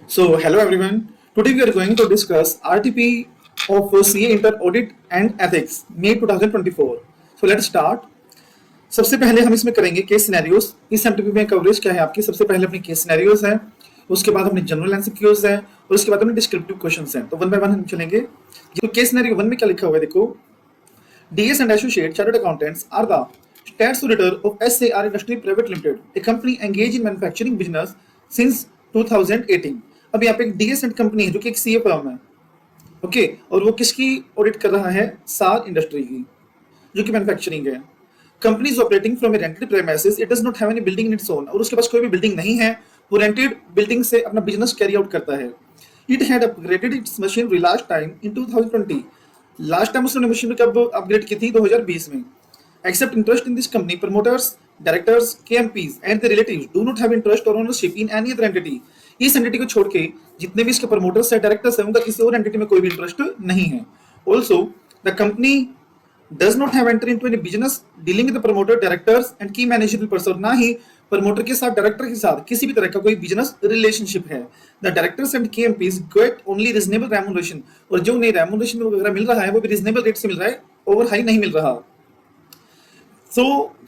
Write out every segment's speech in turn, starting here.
So, hello everyone. Today we are going to discuss RTP of CA Inter Audit and Ethics May 2024. So, let's start. सबसे पहले हम इसमें करेंगे case scenarios. इस MTP में coverage क्या है आपकी? सबसे पहले अपनी केस सिनेरियोस है, उसके बाद अपने जनरल एमसीक्यूज है और उसके बाद अपने डिस्क्रिप्टिव क्वेश्चंस हैं। तो वन बाय वन हम चलेंगे। तो केस सिनेरियो वन में क्या लिखा हुआ है देखो। DS and Associate Chartered Accountants are the stats auditor of SAR Industry Private Limited, a company engaged in manufacturing business since 2018। अब यहाँ पे एक DS एंड कंपनी है जो कि एक सीए फर्म है, ओके, और वो किसकी ऑडिट कर रहा है? सार इंडस्ट्री की, जो कि मैन्युफैक्चरिंग है। Company is operating from A rented premises, it does not have any building in its own, और उसके पास कोई भी बिल्डिंग नहीं है, वो रेंटेड बिल्डिंग से अपना बिजनेस कैरी आउट करता है। It had upgraded its machinery last time in 2020, last time उसने मशीनरी कब अपग्रेड की थी? 2020 में। Except interest in this company, promoters, directors, KMPs and the relatives do not have interest or ownership in any other entity. इस entity को छोड़ के जितने भी इसके प्रमोटर्स है, डायरेक्टर्स है, उनका किसी और एंटिटी में कोई भी इंटरेस्ट नहीं है। Also the company does not have entered into any business dealing with the promoter, directors and key managerial person। ना ही प्रमोटर के साथ, डायरेक्टर के साथ किसी भी तरह का कोई बिजनेस रिलेशनशिप है। The directors and KMPs get only reasonable remuneration, और जो उन्हें रेम्यूनरेशन वगैरह मिल रहा है वो भी रीजनेबल रेट से मिल रहा है, ओवर हाई नहीं मिल रहा। So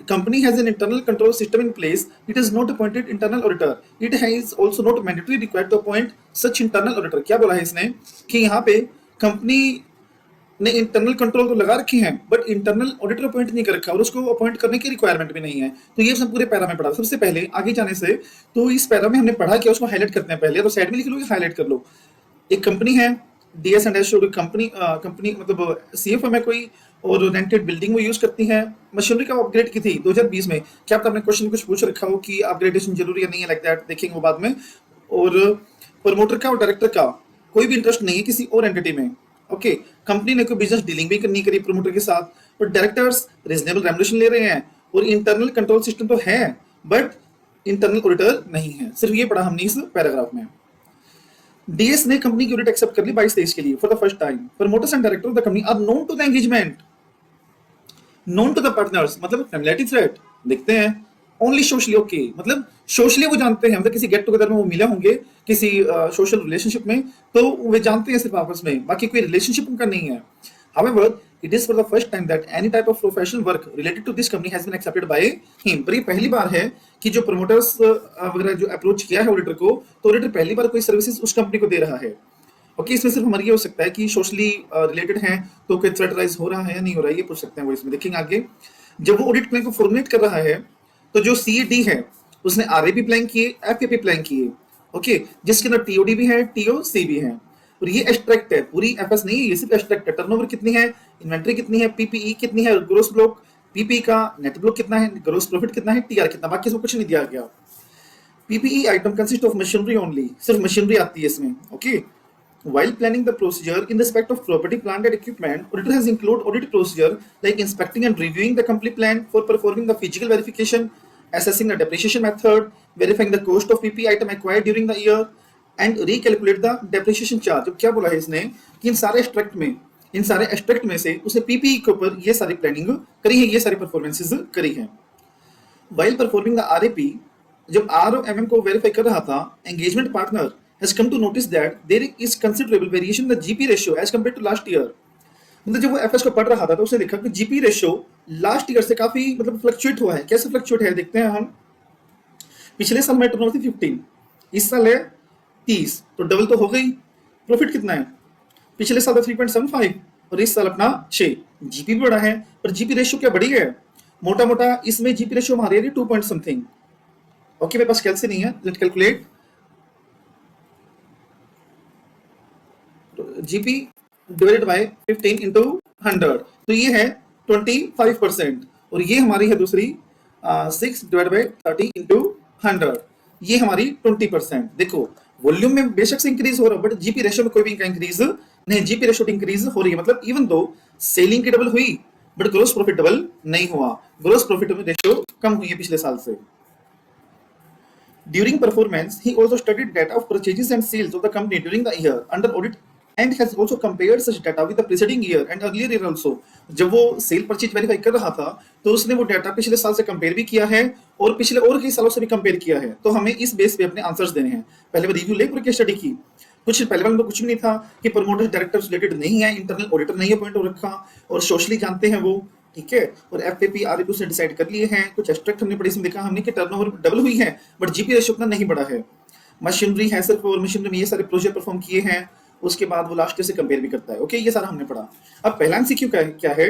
company has an internal control system in place. It has not appointed internal auditor. It has also not mandatory required to appoint such internal auditor। क्या बोला है इसने कि यहाँ पे कंपनी ने इंटरनल कंट्रोल तो लगा रखे हैं, बट इंटरनल ऑडिटर अपॉइंट नहीं कर रखा और उसको अपॉइंट करने की रिक्वायरमेंट भी नहीं है। तो ये सब पूरे पैरा में पढ़ा। सबसे पहले आगे जाने से तो इस पैरा में हमने पढ़ा क्या, उसको हाईलाइट करते हैं। पहले तो साइड में लिख लो, हाईलाइट कर लो। एक कंपनी है DS एंड एस, कंपनी मतलब CFM है कोई, और रेंटेड बिल्डिंग वो यूज करती है। मशीनरी का अपग्रेड की थी 2020 में। क्या पता आपने क्वेश्चन कुछ पूछ रखा हो कि अपग्रेडेशन जरूरी है नहीं है, लाइक दैट, देखेंगे वो बाद में। और प्रमोटर का और डायरेक्टर का कोई भी इंटरेस्ट नहीं है किसी और एंटिटी में, ओके। कंपनी ने कोई बिजनेस डीलिंग भी नहीं करी प्रमोटर के साथ, और डायरेक्टर्स रीजनेबल रेम्यूनरेशन ले रहे हैं, और इंटरनल कंट्रोल सिस्टम तो है बट इंटरनल ऑडिटर नहीं है। सिर्फ ये पढ़ा हमने इस पैराग्राफ में। DS ने कंपनी की ऑडिट एक्सेप्ट कर ली 22-23 के लिए for the first time. Promoters and director of the company are known to the engagement, known to the partners, मतलब फैमिलिटी थ्रेट देखते हैं। ओनली सोशली ओके, मतलब सोशली वो जानते हैं, मतलब किसी गेट टुगेदर में वो मिले होंगे किसी सोशल रिलेशनशिप में, तो वे जानते हैं सिर्फ आपस में, बाकी कोई रिलेशनशिप उनका नहीं है। However, it is for the first time that any type of professional work related to this company has been accepted by him। पर ये पहली बार है कि जो प्रमोटर्स वगैरह जो अप्रोच किया है ऑडिटर को, तो ऑडिटर पहली बार कोई सर्विसेज उस कंपनी को दे रहा है। ओके, इसमें सिर्फ हमारी ये हो सकता है कि सोशली रिलेटेड हैं तो कोई थ्रेट राइज हो रहा है या नहीं हो रहा है, ये पूछ सकते हैं वो इसमें। देखेंगे आगे। जब वो ऑडिट प्लान को फॉर्मुलेट कर रहा है तो जो CAD है उसने RAP प्लान किए, FAP प्लान किए, ओके, जिसके अंदर TOD भी है, TOC भी है, और ये एब्स्ट्रैक्ट है, पूरी FS नहीं है, ये सिर्फ एब्स्ट्रैक्ट है। टर्नओवर कितनी है, इन्वेंटरी कितनी है, PPE कितनी है, ग्रोस ब्लॉक PPE का नेट ब्लॉक कितना है, ग्रोस प्रॉफिट कितना है, TR कितना, बाकी सब कुछ नहीं दिया गया। PPE item consist of machinery only, सिर्फ मशीनरी आती है इसमें, okay. While planning the procedure in respect of property, plant and equipment, auditor has included audit procedure like inspecting and reviewing the complete plan for performing the physical verification, assessing the depreciation method, verifying the cost of PPE item acquired during the year, and recalculate the depreciation charge। अब क्या बोला है इसने कि इन सारे extract में से उसने PPE के ऊपर ये सारी प्लानिंग करी है, ये सारी परफॉर्मेंसेस करी है। While performing the RAP, जब ROMM को वेरीफाई कर रहा था, engagement partner has come to notice that there is considerable variation in the GP ratio as compared to last year। मतलब जब वो FS को पढ़ रहा था तो उसने देखा कि GP रेशियो लास्ट ईयर से काफी मतलब फ्लक्चुएट हुआ है। कैसे फ्लक्चुएट है देखते हैं हम। पिछले साल में टर्नओवर थी 15, इस साल है 30, तो डबल तो हो गई। प्रॉफिट कितना है, पिछले साल था 3.75 और इस साल अपना 6। GP भी बढ़ा है, पर GP रेशियो क्या बढ़ी है? मोटा मोटा इसमें GP रेशियो हमारे 2 पॉइंट समथिंग। ओके, मेरे पास कैलसी नहीं है, let calculate. GP divided by 15 into 100, तो ये है 25%, और ये हमारी है दूसरी 6 डिवाइडेड बाय 30 इंटू 100, ये हमारी 20%। देखो वॉल्यूम में बेशक से इंक्रीज हो रहा है, बट GP रेशियो में कोई भी इंक्रीज नहीं। GP रेशियो इंक्रीज हो रही है, मतलब इवन दो सेलिंग की डबल हुई बट ग्रोस प्रॉफिट डबल नहीं हुआ। ग्रोस प्रॉफिट में रेशियो कम हुई है पिछले साल से। During performance, he also studied data of purchases and sales of the company during the year under audit and has also compared such data with the preceding year and earlier year also. जब वो cell purchase verify कर रहा था तो उसने वो data पिछले साल से कंपेयर भी किया है और पिछले और कई सालों से भी कंपेयर किया है। तो हमें इस बेस पे अपने आंसर्स देने हैं। पहले वो रिव्यू ले पूरी केस स्टडी की। कुछ पहले वाले में कुछ भी नहीं था कि प्रमोटर्स डायरेक्टर्स रिलेटेड नहीं है, इंटरनल ऑडिटर नहीं अपॉइंट हो रखा और सोशली जानते हैं वो, ठीक है। और एफएपी आरएपी उसने डिसाइड कर लिए हैं। कुछ एक्सट्रैक्ट हमने पढ़ी, इसमें देखा हमने कि टर्नओवर डबल हुई है बट जीपी रेशियो उतना नहीं बढ़ा है। मशीनरी है सिर्फ, और मशीनरी में ये सारे प्रोजेक्ट परफॉर्म किए हैं। उसके बाद वो लास्ट ईयर से कंपेयर भी करता है। ओके, ये सारा हमने पढ़ा। अब पहला एमसीक्यू क्या है,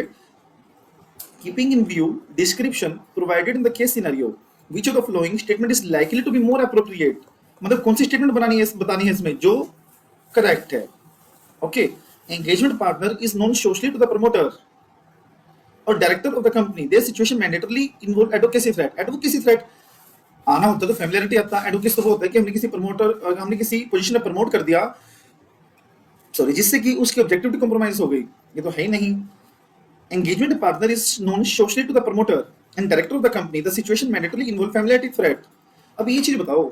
keeping in view description provided in the case scenario which of the following statement is likely to be more appropriate, मतलब कौन सी स्टेटमेंट बतानी है इसमें जो करेक्ट है। Okay, engagement partner is known socially to the promoter और director of the company, their situation mandatorily involve advocacy threat. Advocacy threat आना होता है तो फैमिलियरिटी आता है। एडवोकेसी तो वो होता है कि हमने किसी पोजीशन में प्रमोट कर दिया, सॉरी, जिससे कि उसकी ऑब्जेक्टिविटी कॉम्प्रोमाइज हो गई। ये तो है ही नहीं। Engagement partner is known socially to the promoter and director of the company, the situation mandatorily involve familiarity threat. अब ये चीज बताओ,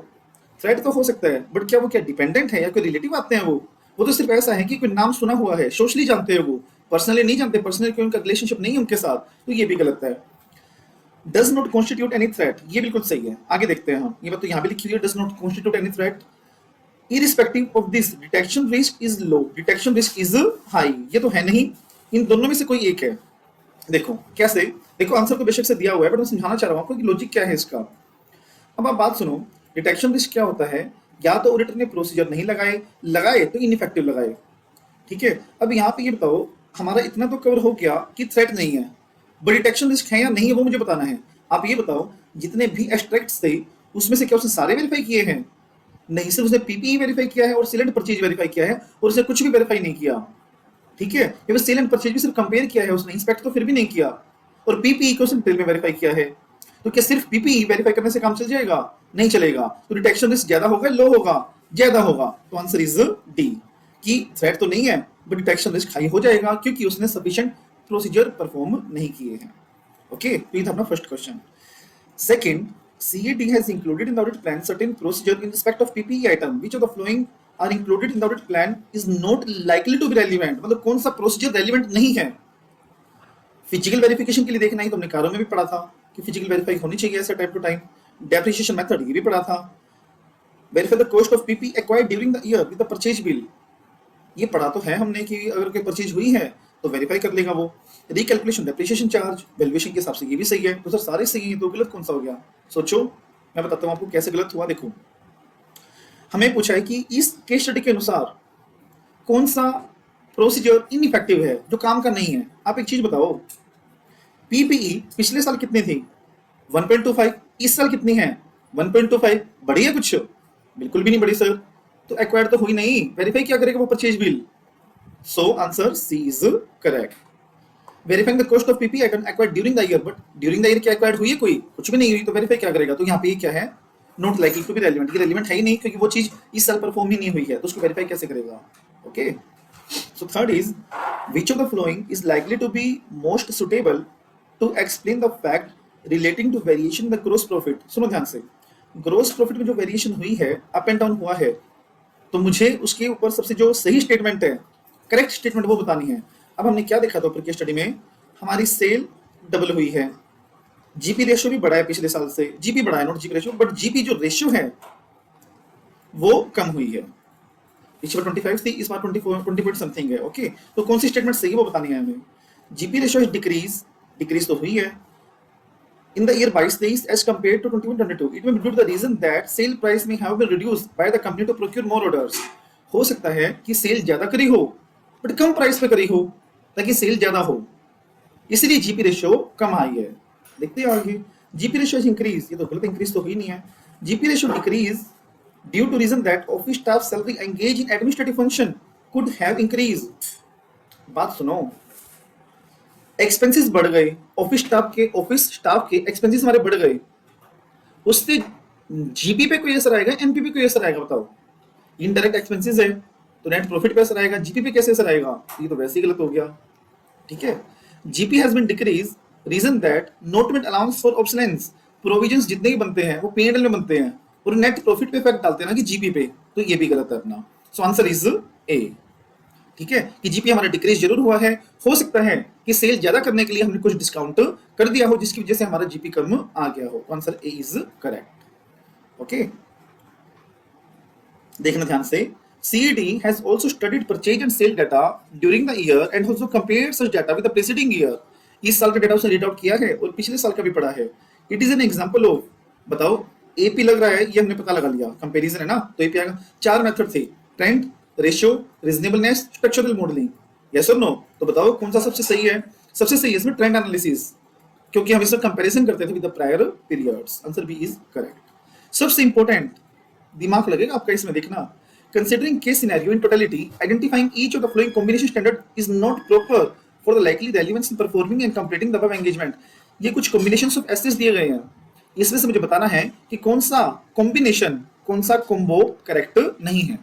थ्रेट तो हो सकता है बट क्या वो डिपेंडेंट है या कोई रिलेटिव आते हैं? वो तो सिर्फ ऐसा है कि कोई नाम सुना हुआ है, सोशली जानते हैं, वो पर्सनली नहीं जानते, पर्सनली कोई उनका रिलेशनशिप नहीं है उनके साथ, तो ये भी गलत है। Does not constitute any threat, ये बिल्कुल सही है। आगे देखते हैं हम, ये बात तो यहाँ पे लिखी हुई है, does not constitute any threat. Irrespective of this detection risk is low, detection risk is high, ये तो है नहीं। इन दोनों में से कोई एक है। देखो कैसे, देखो आंसर तो बेशक से दिया हुआ है बट मैं समझाना चाह रहा हूँ कि लॉजिक क्या है इसका। अब आप बात सुनो, डिटेक्शन रिस्क क्या होता है, या तो ऑडिटर ने प्रोसीजर नहीं लगाए तो इनइफेक्टिव लगाए, ठीक है। अब यहाँ पे ये बताओ, हमारा इतना तो कवर हो गया कि थ्रेट नहीं है, बट डिटेक्शन रिस्क है या नहीं है वो मुझे बताना है। आप ये बताओ, जितने भी एक्सट्रैक्ट्स थे उसमें से क्या उसने सारे वेरीफाई किए हैं? नहीं, सिर्फ उसने पीपीई वेरीफाई किया है और सेल एंड परचेज वेरीफाई किया है और उसने कुछ भी वेरीफाई नहीं किया, ठीक है। ये सेल एंड परचेज भी सिर्फ कंपेयर किया है उसने, इंस्पेक्ट तो फिर भी नहीं किया, और पीपीई को उसने डिटेल में वेरीफाई किया है। तो क्या सिर्फ पीपीई वेरीफाई करने से काम चल जाएगा? नहीं चलेगा। तो डिटेक्शन रिस्क ज्यादा होगा, लो होगा, ज्यादा होगा। तो आंसर इज डी, कि थ्रेट तो नहीं है बट डिटेक्शन रिस्क हाई हो जाएगा क्योंकि उसने सफिशिएंट प्रोसीजर परफॉर्म नहीं किए हैं। ओके, तो ये था अपना first question. Second, CAD has included in the audit plan certain procedure in respect of PPE item. Which of the following are included in the audit plan is not likely to be relevant? मतलब कौन सा procedure relevant नहीं है? Physical verification के लिए देखना ही तो हमने कारों में भी पढ़ा था कि फिजिकल वेरीफाई होनी चाहिए ऐसे time to time. Depreciation method ये भी पढ़ा था। Verify the cost of PP acquired during the year with the purchase bill, ये पढ़ा तो है हमने कि अगर कोई परचेज हुई है तो वेरीफाई कर लेगा वो। रिकैलकुलेशन डेप्रिसिएशन चार्ज वैल्यूएशन के हिसाब से ये भी सही है। तो सर सारे सही हैं तो गलत कौन सा हो गया? सोचो, मैं बताता हूँ आपको कैसे गलत हुआ। देखो, हमें पूछा है कि इस केस स्टडी के अनुसार कौन सा प्रोसीजर इनइफेक्टिव है, जो काम का नहीं है। आप एक चीज बताओ, पीपीई पिछले साल कितनी थी? 1.25। इस साल कितनी है? 1.25। बढ़ी है कुछ? बिल्कुल भी नहीं बढ़ी सर। तो एक्वायर्ड तो हुई नहीं, वेरीफाई क्या करेगा वो? Purchase bill. So answer C is correct. Verifying the cost of PP item acquired during the year, but during the year क्या एक्वायर्ड हुई है? कोई कुछ भी नहीं हुई, तो वेरीफाई क्या करेगा? तो यहाँ पे ये क्या है? Not likely to be relevant. ये रेलेवेंट है ही नहीं क्योंकि वो चीज इस साल परफॉर्म ही नहीं हुई है, तो उसको वेरीफाई कैसे करेगा? Okay, so third is, which of the following is likely to be most suitable to explain the fact relating to variation in the gross profit. सुनो ध्यान से, ग्रॉस प्रॉफिट में जो वेरिएशन हुई है, अप एंड डाउन हुआ है, तो मुझे उसके ऊपर सबसे जो सही स्टेटमेंट है, करेक्ट स्टेटमेंट, वो बतानी है। अब हमने क्या देखा था ऊपर की स्टडी में, हमारी सेल डबल हुई है, जीपी रेशियो भी बढ़ा है पिछले साल से। जीपी बढ़ा है, not GP ratio, but GP जो रेशियो है वो कम हुई है। पिछले 25 थी, इस बार 20 समथिंग है। ओके, तो कौन सी स्टेटमेंट सही है वो बतानी है हमें। जीपी रेशियो इज डिक्रीज तो हुई है in the year 22-23 as compared to 21-22. It may be due to the reason that sale price may have been reduced by the company to procure more orders. हो सकता है कि cell ज्यादा करी हो बट कम प्राइस पे करी हो ताकि सेल ज्यादा हो, इसलिए जीपी रेशियो कम आई है। देखते हैं आगे, जीपी रेशियो इंक्रीज, ये तो गलत, इंक्रीज तो हुई नहीं है। GP ratio decrease due to reason that office staff salary engage in administrative function could have increase. बात सुनो, एक्सपेंसेस बढ़ गए, ऑफिस स्टाफ के एक्सपेंसेस हमारे बढ़ गए, उससे जीपी पे कोई असर आएगा, एनपी पे कोई असर आएगा? बताओ, इनडायरेक्ट एक्सपेंसेस है तो नेट प्रॉफिट पे असर आएगा, जीपी पे कैसे असर आएगा? ये तो वैसे ही गलत हो गया, ठीक है। GP has been decrease reason that not made allowance for obsolescence, provisions जितने भी बनते हैं वो पीएनएल में बनते हैं और नेट प्रॉफिट पे इफेक्ट डालते हैं ना कि जीपी पे, तो ये भी गलत है अपना। सो आंसर इज ए, ठीक है, कि जीपी हमारा डिक्रीज जरूर हुआ है, हो सकता है कि सेल ज्यादा करने के लिए हमने कुछ डिस्काउंट कर दिया हो जिसकी वजह से हमारा जीपी कम आ गया हो। Answer A is correct. Okay, देखना ध्यान से। CED has also studied purchase and sale data during the year and also compared such data with the preceding year। इस साल का डेटा उसने रीड आउट किया है और पिछले साल का भी पढ़ा है। It is an example of, बताओ एपी लग रहा है, ये हमने पता लगा लिया, कंपैरिजन है ना, तो एपी आएगा। चार मेथड थे, trend, ratio, reasonableness, structural modelling. Yes और नो? तो बताओ कौन सा सबसे सही है? सबसे सही है इसमें ट्रेंड एनालिसिस, क्योंकि हम इसमें कंपैरिजन करते थे with the prior periods. Answer B is correct. सबसे इंपॉर्टेंट दिमाग लगेगा आपका इसमें, देखना। Considering case scenario in totality, identifying each of the following combination standard is not proper for the likely relevance in performing and completing the above engagement। ये कुछ combinations of assess दिए गए हैं, इसमें से मुझे बताना है कि कौन सा कॉम्बिनेशन, कौन सा कॉम्बो करेक्ट नहीं है।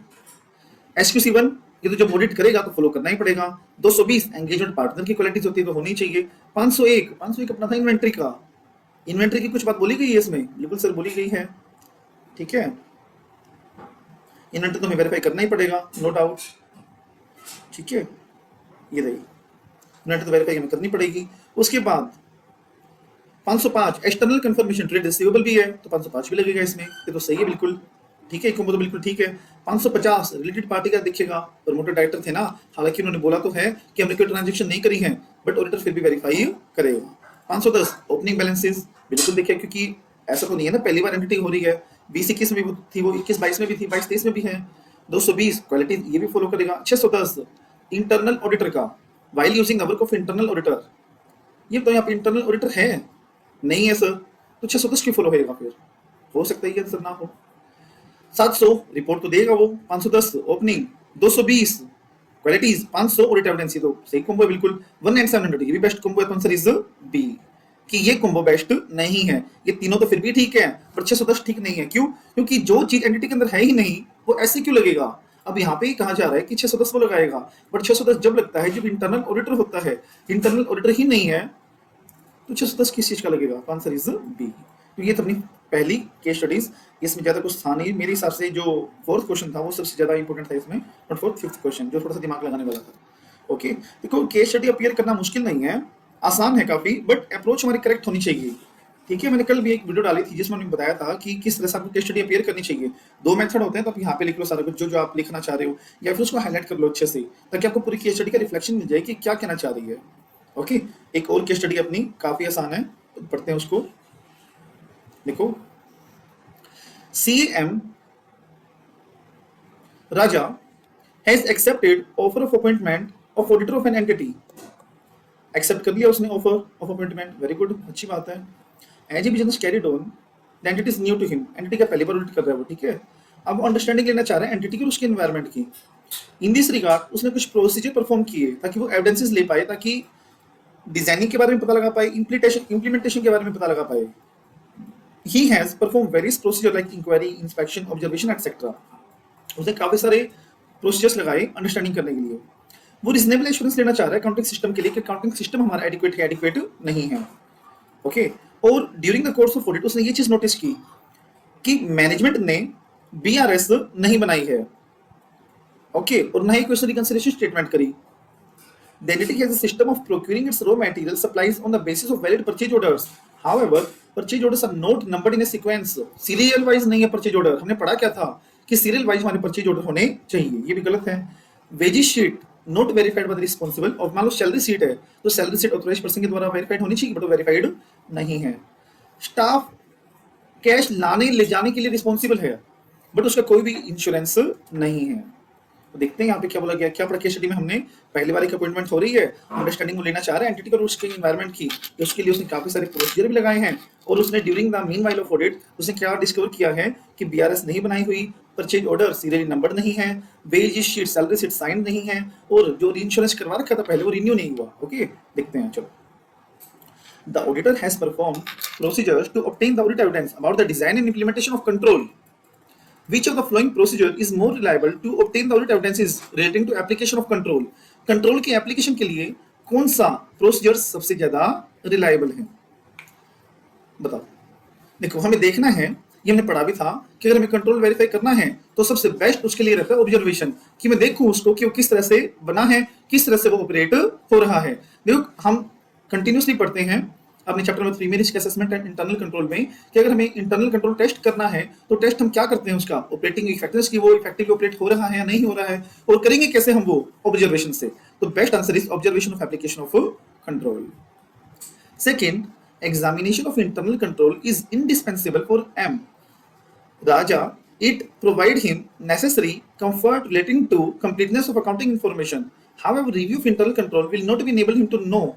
SQC1 ये तो जब ऑडिट करेगा तो फॉलो करना ही पड़ेगा। 220 एंगेजमेंट पार्टनर की क्वालिटीज होती है तो होनी चाहिए। 501 अपना था इन्वेंट्री का, इन्वेंट्री की कुछ बात बोली गई है इसमें, बिल्कुल सर बोली गई है, ठीक है। इन्वेंट्री तो हमें वेरीफाई करना ही पड़ेगा, नो डाउट, ठीक है। ये रही इन्वेंट्री तो वेरीफाई हमें करनी पड़ेगी। उसके बाद 505 एक्सटर्नल कंफर्मेशन, ट्रेड रिसीवेबल भी है तो 505 भी लगेगा इसमें, ये तो सही है बिल्कुल, ठीक है, तो बिल्कुल ठीक है। 550 रिलेटेड पार्टी का दिखेगा, प्रमोटर डायरेक्टर थे ना, हालांकि उन्होंने बोला तो है कि हमने कोई ट्रांजेक्शन नहीं करी है, बट ऑडिटर फिर भी वेरीफाई करेगा। 510 ओपनिंग बैलेंसेस, बिल्कुल देखिए, क्योंकि ऐसा तो नहीं है ना पहली बार एंटिटी हो रही है, 20-21 में भी थी वो, 21-22 में भी थी, 22-23 में भी है। 220 क्वालिटी ये भी फॉलो करेगा। 610 इंटरनल ऑडिटर का, while using work of internal auditor, ये तो यहाँ पे इंटरनल ऑडिटर है नहीं है सर, तो 610 क्यों फॉलो होगा? फिर हो सकता है ये आंसर ना हो। 700 रिपोर्ट तो देगा वो, 510 ओपनिंग, 220 क्वालिटीज, 500 ऑडिट एविडेंस, तो सही कॉम्बो है बिल्कुल। 1 एंड 700 ये भी बेस्ट कॉम्बो है, आंसर इज बी, कि ये कॉम्बो बेस्ट नहीं है। ये तीनों तो फिर भी ठीक है, पर 610 ठीक नहीं है। क्यों? क्योंकि जो चीज एंटिटी के अंदर है ही नहीं वो ऐसे क्यों लगेगा? अब यहाँ पे ही कहा जा रहा है कि 610 वो लगाएगा, बट 610 जब लगता है जब इंटरनल ऑडिटर होता है, इंटरनल ऑडिटर ही नहीं है, तो 610 किस चीज का लगेगा? Answer is B. तो ये तो अपनी पहली केस स्टडीज, इसमें ज्यादा कुछ था नहीं मेरे हिसाब से। जो फोर्थ क्वेश्चन था वो सबसे ज्यादा इंपॉर्टेंट था इसमें, बट फोर्थ फिफ्थ क्वेश्चन जो थोड़ा सा दिमाग लगाने वाला था। ओके, देखो केस स्टडी अपीयर करना मुश्किल नहीं है, आसान है काफी, बट अप्रोच हमारी करेक्ट होनी चाहिए, ठीक है। मैंने कल भी एक वीडियो डाली थी जिसमें मैंने बताया था कि किस तरह से आपको केस स्टडी अपीयर करनी चाहिए। 2 मेथड होते हैं, तो आप यहाँ पे लिख लो सारा कुछ जो आप लिखना चाह रहे हो, या फिर उसको हाईलाइट कर लो अच्छे से, ताकि आपको पूरी केस स्टडी का रिफ्लेक्शन मिल जाए कि क्या कहना चाह रही है। ओके, एक और केस स्टडी अपनी काफी आसान है, पढ़ते हैं उसको। देखो, CAM Raja has accepted offer of appointment of auditor of an entity. Accept कर लिया उसने offer of appointment, very good, अच्छी बात है। As a business carried on, the entity is new to him, entity का पहली बार ऑडिट कर रहा है वो, ठीक है। अब अंडरस्टैंडिंग लेना चाह रहा है एंटिटी की और उसके एनवायरनमेंट की। इन दिस रिगार्ड उसने कुछ प्रोसीजर परफॉर्म किए ताकि वो एविडेंसेस ले पाए, ताकि डिजाइनिंग के बारे में पता लगा पाए, इंप्लीमेंटेशन के बारे में पता लगा पाए। He has performed various procedures like inquiry, inspection, observation, etc. उसने काफी सारे प्रोसीजर्स लगाए अंडरस्टैंडिंग करने के लिए। वो रीजनेबल एश्योरेंस लेना चाह रहा है अकाउंटिंग सिस्टम के लिए कि अकाउंटिंग सिस्टम हमारा एडिक्वेट है, एडिक्वेट नहीं है। ओके, और during the course of audit उसने ये चीज नोटिस की कि मैनेजमेंट ने BRS नहीं बनाई है, ओके, और ना ही कोई रिकंसिलिएशन स्टेटमेंट करी। The entity has a system of procuring its raw material supplies on the basis of valid purchase orders. However, purchase orders are not numbered in a sequence. Serial wise नहीं है purchase order। हमने पढ़ा क्या था कि serial wise हमारे purchase order होने चाहिए, ये भी गलत है। Wages sheet not verified by the responsible, और मान लो सैलरी शीट है तो सैलरी शीट ऑथराइज्ड पर्सन के द्वारा वेरीफाइड होनी चाहिए, बट वो वेरीफाइड नहीं है। स्टाफ कैश लाने ले जाने के लिए रिस्पॉन्सिबल है, बट उसका कोई भी इंश्योरेंस नहीं है। तो देखते हैं यहाँ पे क्या बोला गया, क्या पढ़ा केस स्टडी में हमने। पहली बार एक अपॉइंटमेंट हो रही है, अंडरस्टैंडिंग लेना चाह रहा है एंटिटी का और उसके एनवायरनमेंट की, तो उसके लिए उसने काफी सारे प्रोसीजर भी लगाए हैं। और उसने during the mean while of audit उसने क्या डिस्कवर किया है कि BRS नहीं बनाई हुई, परचेज ऑर्डर सीरियली नंबर नहीं है, wage sheet salary sheet sign नहीं है, और जो इंश्योरेंस करवा रखा था पहले वो रिन्यू नहीं हुआ। ओके, देखते हैं, चलो। The auditor has performed procedures to obtain the audit evidence about the design and implementation of control. Which of the following procedure is more reliable to obtain the audit evidences relating to application of control? Control की application के लिए कौन सा procedure सबसे ज्यादा reliable है? बताओ। देखो, हमें देखना है ये हमने पढ़ा भी था कि अगर हमें कंट्रोल वेरीफाई करना है तो सबसे बेस्ट उसके लिए रहता है ऑब्जर्वेशन, कि मैं देखूं उसको कि वो किस तरह से बना है, किस तरह से वो ऑपरेट हो रहा है। देखो हम कंटिन्यूसली पढ़ते हैं अपने चैप्टर नंबर 3 में risk assessment and internal control में कि अगर हमें इंटरनल कंट्रोल टेस्ट करना है तो टेस्ट हम क्या करते हैं उसका, ऑपरेटिंग इफेक्टिवनेस की वो इफेक्टिवली ऑपरेट हो रहा है या नहीं हो रहा है, और करेंगे कैसे हम वो ऑब्जर्वेशन से। तो best answer is observation of application of control. Second, examination of internal control is indispensable for M. Raja, it provide him necessary comfort relating to completeness of accounting information. However, review of internal control will not enable him to know.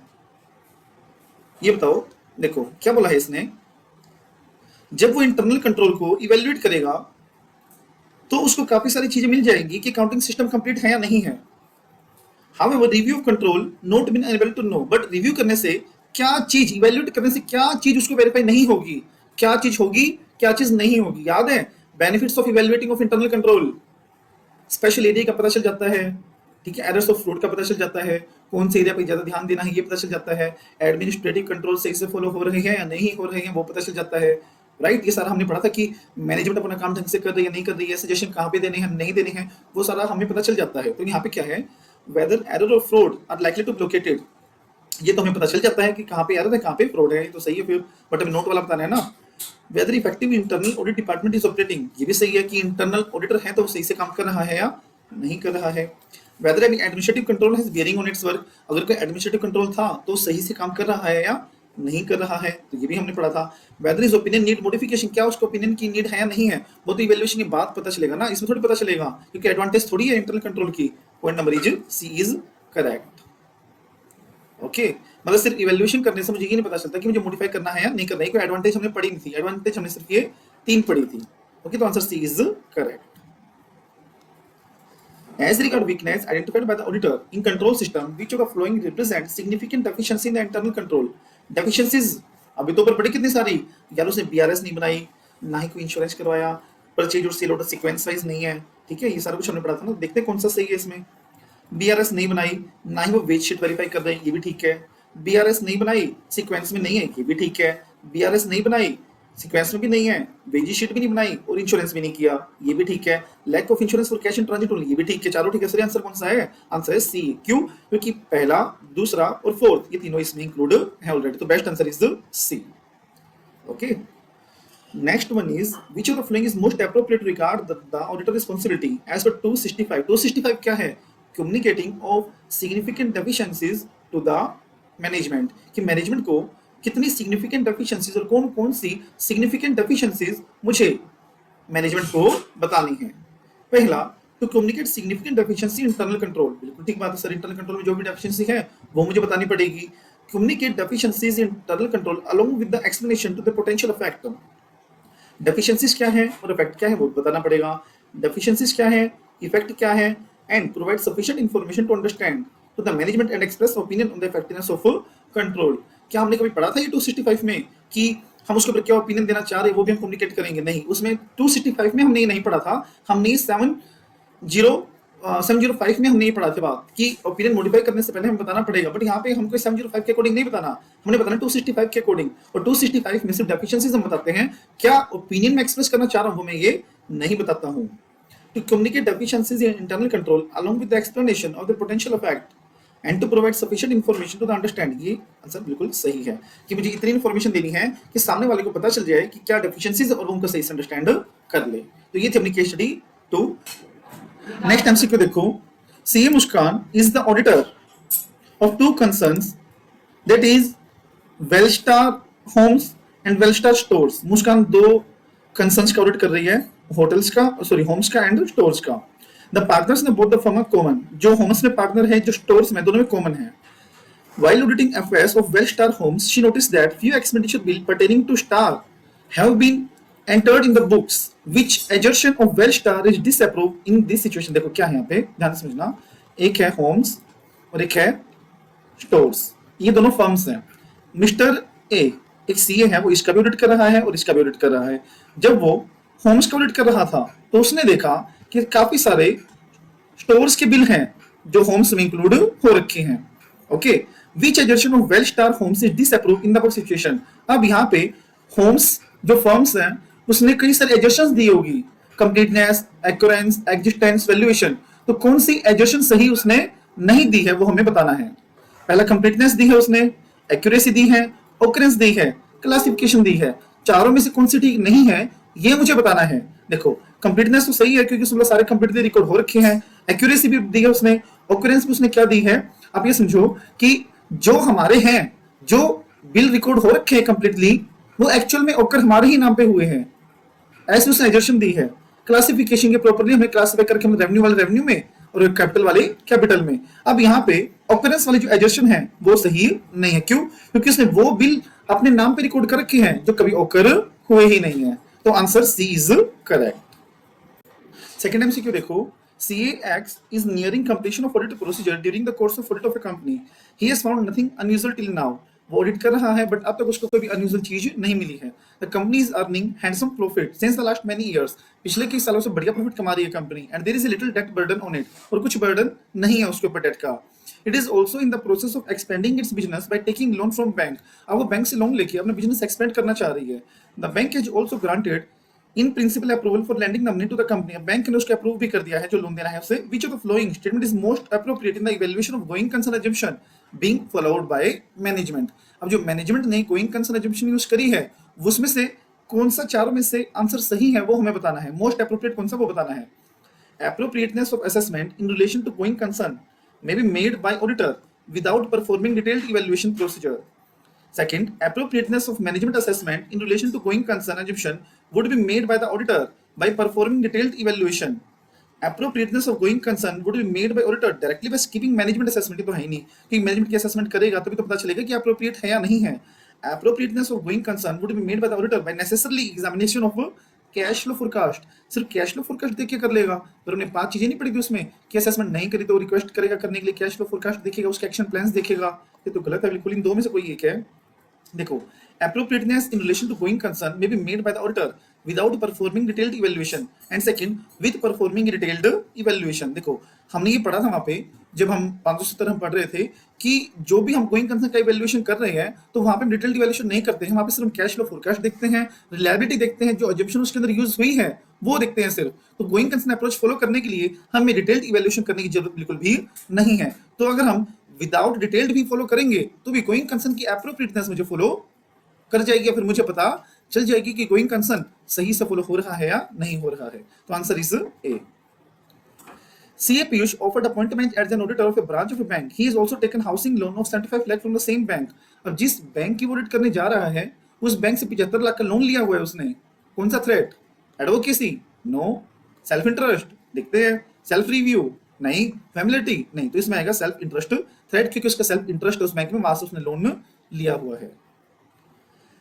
ये बताओ, देखो क्या बोला है इसने, जब वो internal control को इवेल्युएट करेगा तो उसको काफी सारी चीजें मिल जाएंगी कि अकाउंटिंग सिस्टम कंप्लीट है या नहीं है। However, review of control not been able to know, but review करने से क्या चीज, इवेल्युएट करने से क्या चीज उसको वेरीफाई नहीं होगी, क्या चीज होगी, क्या चीज नहीं होगी। याद है benefits of evaluating of internal control, special area का पता चल जाता है, ठीक है, एरर्स ऑफ फ्रॉड का पता चल जाता है, कौन से एरिया पे ज्यादा ध्यान देना है ये पता चल जाता है, एडमिनिस्ट्रेटिव कंट्रोल सही से फॉलो हो रहे हैं या नहीं हो रहे हैं वो पता चल जाता है, राइट। ये सारा हमने पढ़ा था कि मैनेजमेंट अपना काम ढंग से कर रही है नहीं कर रही है, सजेशन कहाँ पे देने हैं नहीं देने हैं, वो सारा हमें पता चल जाता है। तो यहाँ पे क्या है, वेदर एरर और फ्रॉड आर लाइकली टू ब्लोकेटेड, ये तो हमें पता चल जाता है कि कहाँ पे एरर है कहाँ पे फ्रॉड है, तो सही है फिर, बट हमें नोट वाला बताना है ना। Whether effective internal audit department is operating, ये भी सही है कि इंटरनल ऑडिटर है तो सही से काम कर रहा है या नहीं कर रहा है। Whether administrative control has bearing on its work, अगर कोई एडमिनिस्ट्रेटिव कंट्रोल था तो सही से काम कर रहा है या नहीं कर रहा है, तो ये भी हमने पढ़ा था। Whether is opinion need modification, क्या उसको ओपिनियन की नीड है या नहीं है, वो तो इवैल्यूएशन के बाद पता चलेगा ना, इसमें थोड़ी पता चलेगा, क्योंकि एडवांटेज थोड़ी है इंटरनल कंट्रोल की। Point number is C is correct. Okay, मतलब सिर्फ इवैल्यूएशन करने से मुझे ये नहीं पता चलता कि मुझे मॉडिफाई करना है या नहीं करना है, कोई एडवांटेज हमने पढ़ी नहीं थी, एडवांटेज हमने सिर्फ ये 3 पढ़ी थी। ओके, तो answer C is correct. As regard weakness identified by the auditor in control system, which of the following represent significant deficiency in the internal control? Deficiencies अभी तो ऊपर पड़ी कितनी सारी, यार उसने बीआरएस नहीं बनाई, ना ही कोई इंश्योरेंस करवाया, परचेज और सेल ऑर्डर सीक्वेंस वाइज नहीं है, ठीक है, ये सारा कुछ हमने पढ़ा था ना। देखते हैं कौन सा सही है इसमें। बीआरएस नहीं बनाई, ना ही वो वेज शीट वेरीफाई कर रहे हैं, ये भी ठीक है। बीआरएस नहीं बनाई, सीक्वेंस में नहीं है, ये भी ठीक है। बीआरएस नहीं बनाई, सीक्वेंस में भी नहीं है, वेजी शीट भी नहीं बनाई और इंश्योरेंस भी नहीं किया, ये भी ठीक है। Lack of insurance for cash in transit only, ये भी ठीक है, चारों ठीक है। सही आंसर कौन सा है, आंसर है सी। क्यों, क्योंकि पहला, दूसरा और फोर्थ ये तीनों इसमें इंक्लूड है ऑलरेडी, तो best answer is the C. Okay, next one is which of the following is most appropriate regard the auditor responsibility as per 265। 265 क्या है, communicating of significant deficiencies to the management, कि management को कितनी significant deficiencies और कौन कौन सी significant deficiencies मुझे मैनेजमेंट को बतानी है। पहला, to communicate significant deficiency internal control, बिल्कुल ठीक बात है सर, इंटरनल कंट्रोल में जो भी डेफिशिएंसी है वो मुझे बतानी पड़ेगी। Communicate deficiencies in internal control along with the explanation to the potential effect, deficiencies क्या है और इफेक्ट क्या है वो बताना पड़ेगा। डेफिशिएंसीज क्या है, इफेक्ट क्या है, and provide sufficient information to understand to the management and express opinion on the effectiveness of control. क्या हमने कभी पढ़ा था ये 265 में कि हम उसके ऊपर क्या ओपिनियन देना चाह रहे हैं वो भी हम कम्युनिकेट करेंगे? नहीं, उसमें 265 में हमने ये नहीं पढ़ा था, हमने 705 में हमने ये पढ़ा था बात कि ओपिनियन मॉडिफाई करने से पहले हमें बताना पड़ेगा, बट यहाँ पे हमको 705 के अकॉर्डिंग नहीं बताना, हमने बताना 265 के अकॉर्डिंग। और 265 में सिर्फ डेफिशिएंसीज हम बताते हैं, क्या ओपिनियन में एक्सप्रेस करना चाह रहा हूँ वो मैं ये नहीं बताता हूँ। To communicate deficiencies in internal control along with the explanation of the potential effect and to provide sufficient information to the understand, ये आंसर बिल्कुल सही है कि मुझे इतनी इन्फॉर्मेशन देनी है कि सामने वाले को पता चल जाए कि क्या डेफिशिएंसीज और उनको सही से अंडरस्टैंड कर ले। तो ये थी अपनी केस स्टडी 2। नेक्स्ट एमसीक्यू देखो, CA Muskan is the auditor of 2 concerns that is Wellstar Homes and Wellstar Stores. Muskan 2 concerns का ऑडिट कर रही है, होटल्स का, सॉरी होम्स का एंड स्टोर्स का। The partners in both the firm are common, जो Holmes में पार्टनर है जो स्टोर्स में, दोनों में कॉमन है। While auditing affairs of Wellstar Homes, she noticed that few expenditure bills pertaining to Star have been entered in the books, which assertion of Wellstar is disapproved in this situation। देखो क्या है यहाँ पे, ध्यान से समझना, एक है होम्स और एक है स्टोर्स, ये दोनों फर्म्स हैं। मिस्टर ए एक सीए है, वो इसका भी ऑडिट कर रहा है और इसका भी ऑडिट कर रहा है। जब वो होम्स का ऑडिट कर रहा था तो उसने देखा कि काफी सारे स्टोर्स के बिल हैं जो होम्स में इंक्लूड हो रखे हैं। Okay, which assertion of Wellstar Homes is disapproved in the situation. अब यहाँ पे होम्स जो फर्म्स हैं उसने कई सारे एजर्शंस दी होगी, कंप्लीटनेस, एक्यूरेंस, एग्जिस्टेंस, वैल्यूएशन। तो कौन सी एजर्शन सही उसने नहीं दी है वो हमें बताना है। पहला कंप्लीटनेस दी है उसने, एक्यूरेसी दी है, ओकरेंस दी है, क्लासिफिकेशन दी है। चारों में से कौन सी ठीक नहीं है ये मुझे बताना है। देखो कंप्लीटनेस तो सही है क्योंकि उसमें सारे कंप्लीटली रिकॉर्ड हो रखे हैं। एक्यूरेसी भी दी है उसने, ओकरेंस भी उसने क्या दी है। आप ये समझो कि जो हमारे हैं, जो बिल रिकॉर्ड हो रखे हैं कंप्लीटली, वो एक्चुअल में ओकर हमारे ही नाम पे हुए हैं, ऐसी उसने एजर्शन दी है। क्लासिफिकेशन के प्रॉपर्ली हमें क्लासिफाई करके हम रेवेन्यू वाले रेवेन्यू में और कैपिटल वाले कैपिटल में। अब यहाँ पे ऑकरेंस वाली जो एजर्शन है वो सही नहीं है। क्यों? क्योंकि उसने वो बिल अपने नाम पे रिकॉर्ड कर रखे हैं जो कभी ऑकर हुए ही नहीं है। तो answer C is correct. Second MCQ देखो, CAX is nearing completion of audit procedure during the course of audit of a company. He has found nothing unusual till now. वो ऑडिट कर रहा है बट अब तक उसको कोई भी अनयूजुअल चीज नहीं मिली है। The company is earning handsome profit since the last many years. पिछले कई सालों से बढ़िया प्रॉफिट कमा रही है कंपनी। And there is a little debt burden on it, और कुछ बर्डन नहीं है उसके ऊपर डेट का। It is also in the process of expanding its business by taking loan from bank. अब वो बैंक से लोन लेके अपना बिजनेस एक्सपेंड करना चाह रही है। The bank has also granted in principle approval for lending the money to the company. Bank ने उसको अप्रूव भी कर दिया है जो लोन देना है उसे। Which of the following statement is most appropriate in the evaluation of going concern assumption being followed by management. अब जो मैनेजमेंट ने गोइंग कंसर्न अजम्पशन यूज करी है उसमें से कौन सा चारों में से आंसर सही है वो हमें बताना है। मोस्ट अप्रोप्रिएट कौन सा वो बताना है। Appropriateness of assessment in relation to going concern may be made by auditor without performing detailed evaluation procedure. Second, appropriateness of management assessment in relation to going concern assumption would be made by the auditor by performing detailed evaluation. Appropriateness of going concern would be made by auditor directly by skipping management assessment। ये तो है ही नहीं कि management की assessment करेगा तभी तो पता चलेगा कि appropriate है या नहीं है। Appropriateness of going concern would be made by the auditor by necessarily examination of cash flow forecast. सिर्फ कैश फ्लो फोरकास्ट देख के कर लेगा, पर उन्हें 5 चीजें नहीं पड़ी थी उसमें कि असेसमेंट नहीं करी तो रिक्वेस्ट करेगा करने के लिए कैश फ्लो फोरकास्ट देखेगा, उसके एक्शन प्लान्स देखेगा। ये तो गलत है बिल्कुल, इन दो में से कोई एक है। देखो appropriateness in relation to going concern may be made by the auditor without performing detailed evaluation and second with performing detailed evaluation। देखो हमने ये पढ़ा था वहां पे जब हम 570 हम पढ़ रहे थे कि जो भी हम गोइंग कंसर्न का इवैल्यूएशन कर रहे हैं तो वहां पे हम डिटेल्ड इवैल्यूएशन नहीं करते हैं। वहां पे सिर्फ हम कैश फ्लो फोरकास्ट देखते हैं, रिलायबिलिटी देखते हैं, जो अजम्पशन उसके अंदर यूज हुई है वो देखते हैं सिर्फ। तो गोइंग कंसर्न अप्रोच फॉलो करने के लिए हमें डिटेल्ड इवैल्यूएशन करने की जरूरत बिल्कुल भी नहीं है। तो अगर हम विदाउट डिटेल्ड भी फॉलो करेंगे तो भी गोइंग कंसर्न की एप्रोप्रिएटनेस मुझे फॉलो कर जाएगी, फिर मुझे पता चल जाएगी कि गोइंग कंसर्न सही से फॉलो हो रहा है या नहीं हो रहा है। तो answer is a. CA Piyush offered appointment as an auditor of a branch of a bank. He has also taken housing loan of 75 lakh from the same bank. अब जिस बैंक की ऑडिट करने जा रहा है उस बैंक से 75 लाख का लोन लिया हुआ है उसने। कौन सा threat? Advocacy? No. Self interest? देखते हैं। Self review? नहीं। फैमिलिटी? नहीं। तो इसमें आएगा सेल्फ इंटरेस्ट थ्रेट, क्योंकि उसका सेल्फ इंटरेस्ट उस बैंक में, वहां से उसने लोन लिया हुआ है।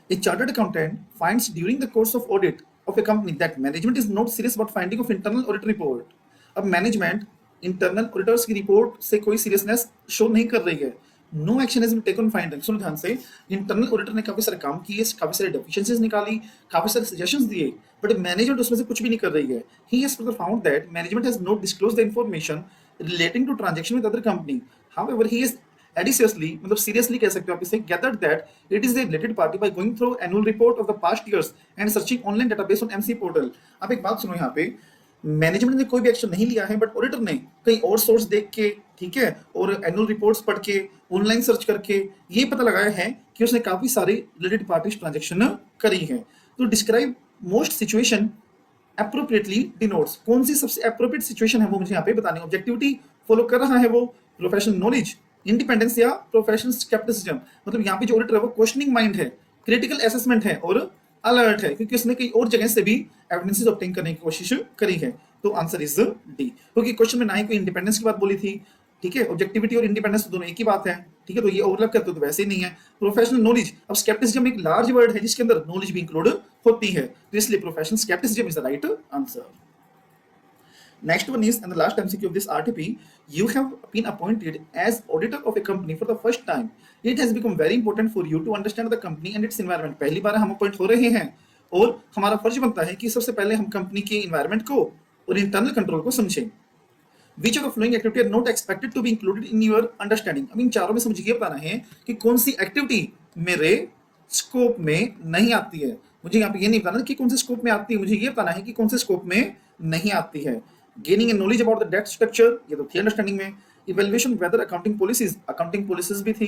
A chartered accountant finds during the course of audit of a company that management is not serious about finding of internal audit report. अब मैनेजमेंट इंटरनल ऑडिटर्स की रिपोर्ट से कोई सीरियसनेस शो नहीं कर रही है। No action has been taken on finding. सुनो ध्यान से, इंटरनल ऑडिटर ने काफी सारे काम किए, काफी सारे डेफिशिएंसीज निकाली, काफी सारे सजेशंस दिए, बट मैनेजमेंट उसमें से कुछ भी नहीं कर रही है। He has further found that management has not disclosed the information relating to transaction with other company. However he is additionally, मतलब seriously कह सकते हो आप इसे, gathered that it is a related party by going through annual report of the past years and searching online database on MC portal। अब एक बात सुनो, यहाँ पे मैनेजमेंट ने कोई भी एक्शन नहीं लिया है, बट ऑडिटर ने कई और सोर्स देख के, ठीक है, और एनुअल रिपोर्ट्स पढ़ के, ऑनलाइन सर्च करके ये पता लगाया है कि उसने काफी सारी रिलेटेड पार्टीज ट्रांजैक्शन करी है। तो describe most situation appropriately denotes. कौन सी सबसे एप्रोप्रिएट सिचुएशन है वो मुझे यहाँ पे बतानी है। ऑब्जेक्टिविटी फॉलो कर रहा है वो, प्रोफेशनल नॉलेज, इंडिपेंडेंस या प्रोफेशनल स्केप्टिसिज्म। मतलब यहाँ पे जो ऑडिटर है वो क्वेश्चनिंग माइंड है, क्रिटिकल असेसमेंट है और अलर्ट है, क्योंकि उसने कई और जगह से भी एविडेंसेस ऑब्टेन करने की कोशिश करी है। तो आंसर इज डी, क्योंकि क्वेश्चन में ना ही कोई इंडिपेंडेंस की बात बोली थी, ठीक है। ऑब्जेक्टिविटी और इंडिपेंडेंस तो दोनों एक ही बात है, ठीक है, तो ये ओवरलैप करते तो वैसे ही नहीं है। प्रोफेशनल नॉलेज, अब स्केप्टिसिज्म एक लार्ज वर्ड है जिसके अंदर नॉलेज भी इंक्लूड होती है, तो इसलिए professional scepticism is the right answer. Next one is, and the last MCQ of this RTP, you have been appointed as auditor of a company for the first time. It has become very important for you to understand the company and its environment. पहली बार हम appoint हो रहे हैं और हमारा फर्ज बनता है कि सबसे पहले हम कंपनी के इन्वायरमेंट को और इंटरनल कंट्रोल को समझें। Which of the following activity are not expected to be included in your understanding? अब इन चारों में से मुझे ये बताना है कि कौन सी एक्टिविटी मेरे स्कोप में नहीं आती है। मुझे यहाँ पे ये नहीं बताना कि कौन से स्कोप में आती है, मुझे ये बताना है कि कौन से स्कोप में नहीं आती है। Gaining a knowledge about the debt structure, ये तो थी अंडरस्टैंडिंग में। इवैल्यूएशन वेदर अकाउंटिंग पॉलिसीज भी थी।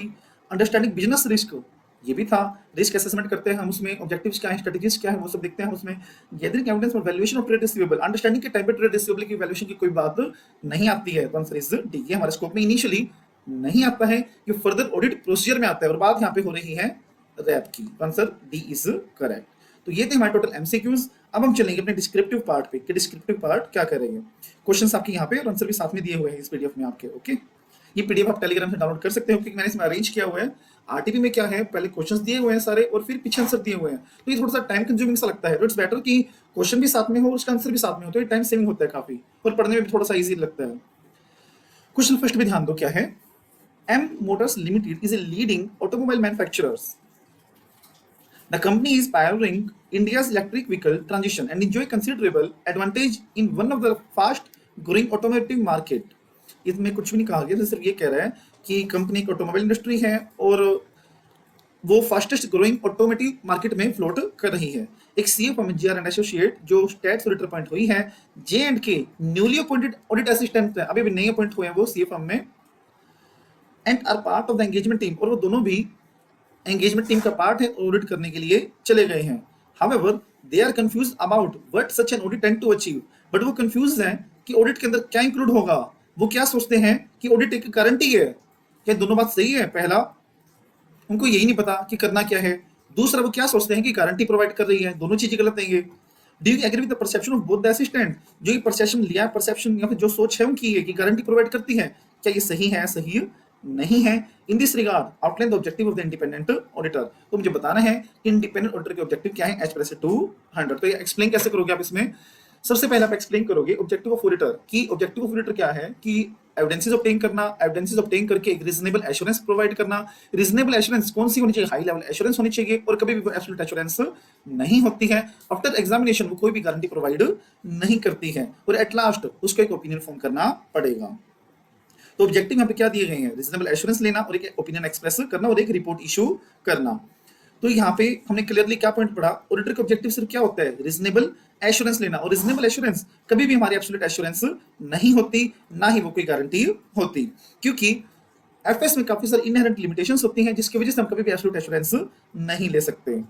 अंडरस्टैंडिंग बिजनेस रिस्क, ये भी था। रिस्क असेसमेंट करते हैं हम उसमें, ऑब्जेक्टिव्स क्या है, स्ट्रेटजीज क्या है, वो सब देखते हैं हम उसमें। Gathering evidence for valuation of trade receivable, understanding के टाइम पे ट्रेड रिसीवेबल की वैल्यूएशन की कोई बात नहीं आती है, तो आंसर इज डी। ये हमारे स्कोप में इनिशियली नहीं आता है, ये फर्दर ऑडिट प्रोसीजर में आता है और बात यहाँ पे हो रही है रैप की, तो आंसर डी इज करेक्ट। तो ये थे हमारे टोटल एमसीक्यूज। अब हम चलेंगे अपने डिस्क्रिप्टिव पार्ट पे कि डिस्क्रिप्टिव पार्ट क्या करेंगे। क्वेश्चंस आपके यहाँ पे और आंसर भी साथ में दिए हुए हैं इस पीडीएफ में आपके। ओके, ये पीडीएफ आप टेलीग्राम से डाउनलोड कर सकते हो क्योंकि मैंने इसमें अरेंज किया हुआ है। आरटीपी में क्या है, पहले क्वेश्चंस दिए हुए हैं सारे और फिर पीछे आंसर दिए हुए हैं, तो ये थोड़ा सा टाइम कंज्यूमिंग सा लगता है। तो इट्स बेटर कि क्वेश्चन भी साथ में हो, उसका आंसर भी साथ में हो, तो ये टाइम सेविंग होता है काफी और पढ़ने में भी थोड़ा सा ईजी लगता है। क्वेश्चन फर्स्ट भी ध्यान दो क्या है। M Motors Limited is a leading automobile manufacturer. The company is pioneering India's electric vehicle transition and enjoy considerable advantage in one of the fast-growing automotive market. इसमें कुछ भी नहीं कहा गया, तो सिर्फ ये कह रहा है कि कंपनी एक ऑटोमोबाइल इंडस्ट्री है और वो फास्टेस्ट ग्रोइंग ऑटोमोटिव मार्केट में फ्लोट कर रही है। एक CA firm GR and associate जो स्टैट्स ऑडिटर अपॉइंट हुई है, J and K newly appointed audit assistant है, अभी भी नए अपॉइंट हुए हैं वो सीए फर्म में, and are part of the engagement team, और वो दोनों भी एंगेजमेंट टीम का पार्ट है, ऑडिट करने के लिए चले गए हैं। However they are confuse about what such an audit tend to achieve, but वो कंफ्यूज हैं कि ऑडिट के अंदर क्या इंक्लूड होगा। वो क्या सोचते हैं कि ऑडिट एक गारंटी है। क्या दोनों बात सही है? पहला, उनको यही नहीं पता कि करना क्या है। दूसरा, वो क्या सोचते हैं कि गारंटी प्रोवाइड कर रही है। दोनों चीजें गलत है ये। Do you agree with the perception of both the assistant, जो ये परसेप्शन लिया, परसेप्शन या फिर जो सोच है उनकी है कि गारंटी प्रोवाइड करती है, क्या ये सही है, सही नहीं है? In this regard outline the objective of the independent auditor, तो मुझे बताना है कि इंडिपेंडेंट ऑडिटर के ऑब्जेक्टिव क्या है एज पर 200। तो ये एक्सप्लेन कैसे करोगे आप इसमें? सबसे पहले आप एक्सप्लेन करोगे ऑब्जेक्टिव ऑफ ऑडिटर की। ऑब्जेक्टिव ऑफ ऑडिटर क्या है कि एविडेंसेस ऑब्टेन करना, एविडेंसेस ऑब्टेन करके एक रीजनेबल एश्योरेंस प्रोवाइड करना। रीजनेबल एश्योरेंस कौन सी होनी चाहिए? हाई लेवल एश्योरेंस होनी चाहिए, और कभी भी वो एब्सोल्यूट एश्योरेंस नहीं होती है। आफ्टर एग्जामिनेशन वो कोई भी गारंटी प्रोवाइड नहीं करती है, और एट लास्ट उसको एक ओपिनियन फॉर्म करना पड़ेगा। तो ऑब्जेक्टिव यहाँ पे क्या दिए गए हैं? रीजनेबल एश्योरेंस लेना और एक ओपिनियन एक्सप्रेस करना और एक रिपोर्ट इशू करना। तो यहाँ पे हमने क्लियरली क्या पॉइंट पढ़ा, ऑडिटर का ऑब्जेक्टिव सिर्फ क्या होता है? रीजनेबल एश्योरेंस लेना, और रीजनेबल एश्योरेंस कभी भी हमारी एब्सोल्यूट एश्योरेंस नहीं होती, ना ही वो कोई गारंटी होती, क्योंकि एफएस में काफी सारी इनहेरेंट लिमिटेशंस होती हैं जिसकी वजह से हम कभी भी एब्सोल्यूट एश्योरेंस नहीं ले सकते।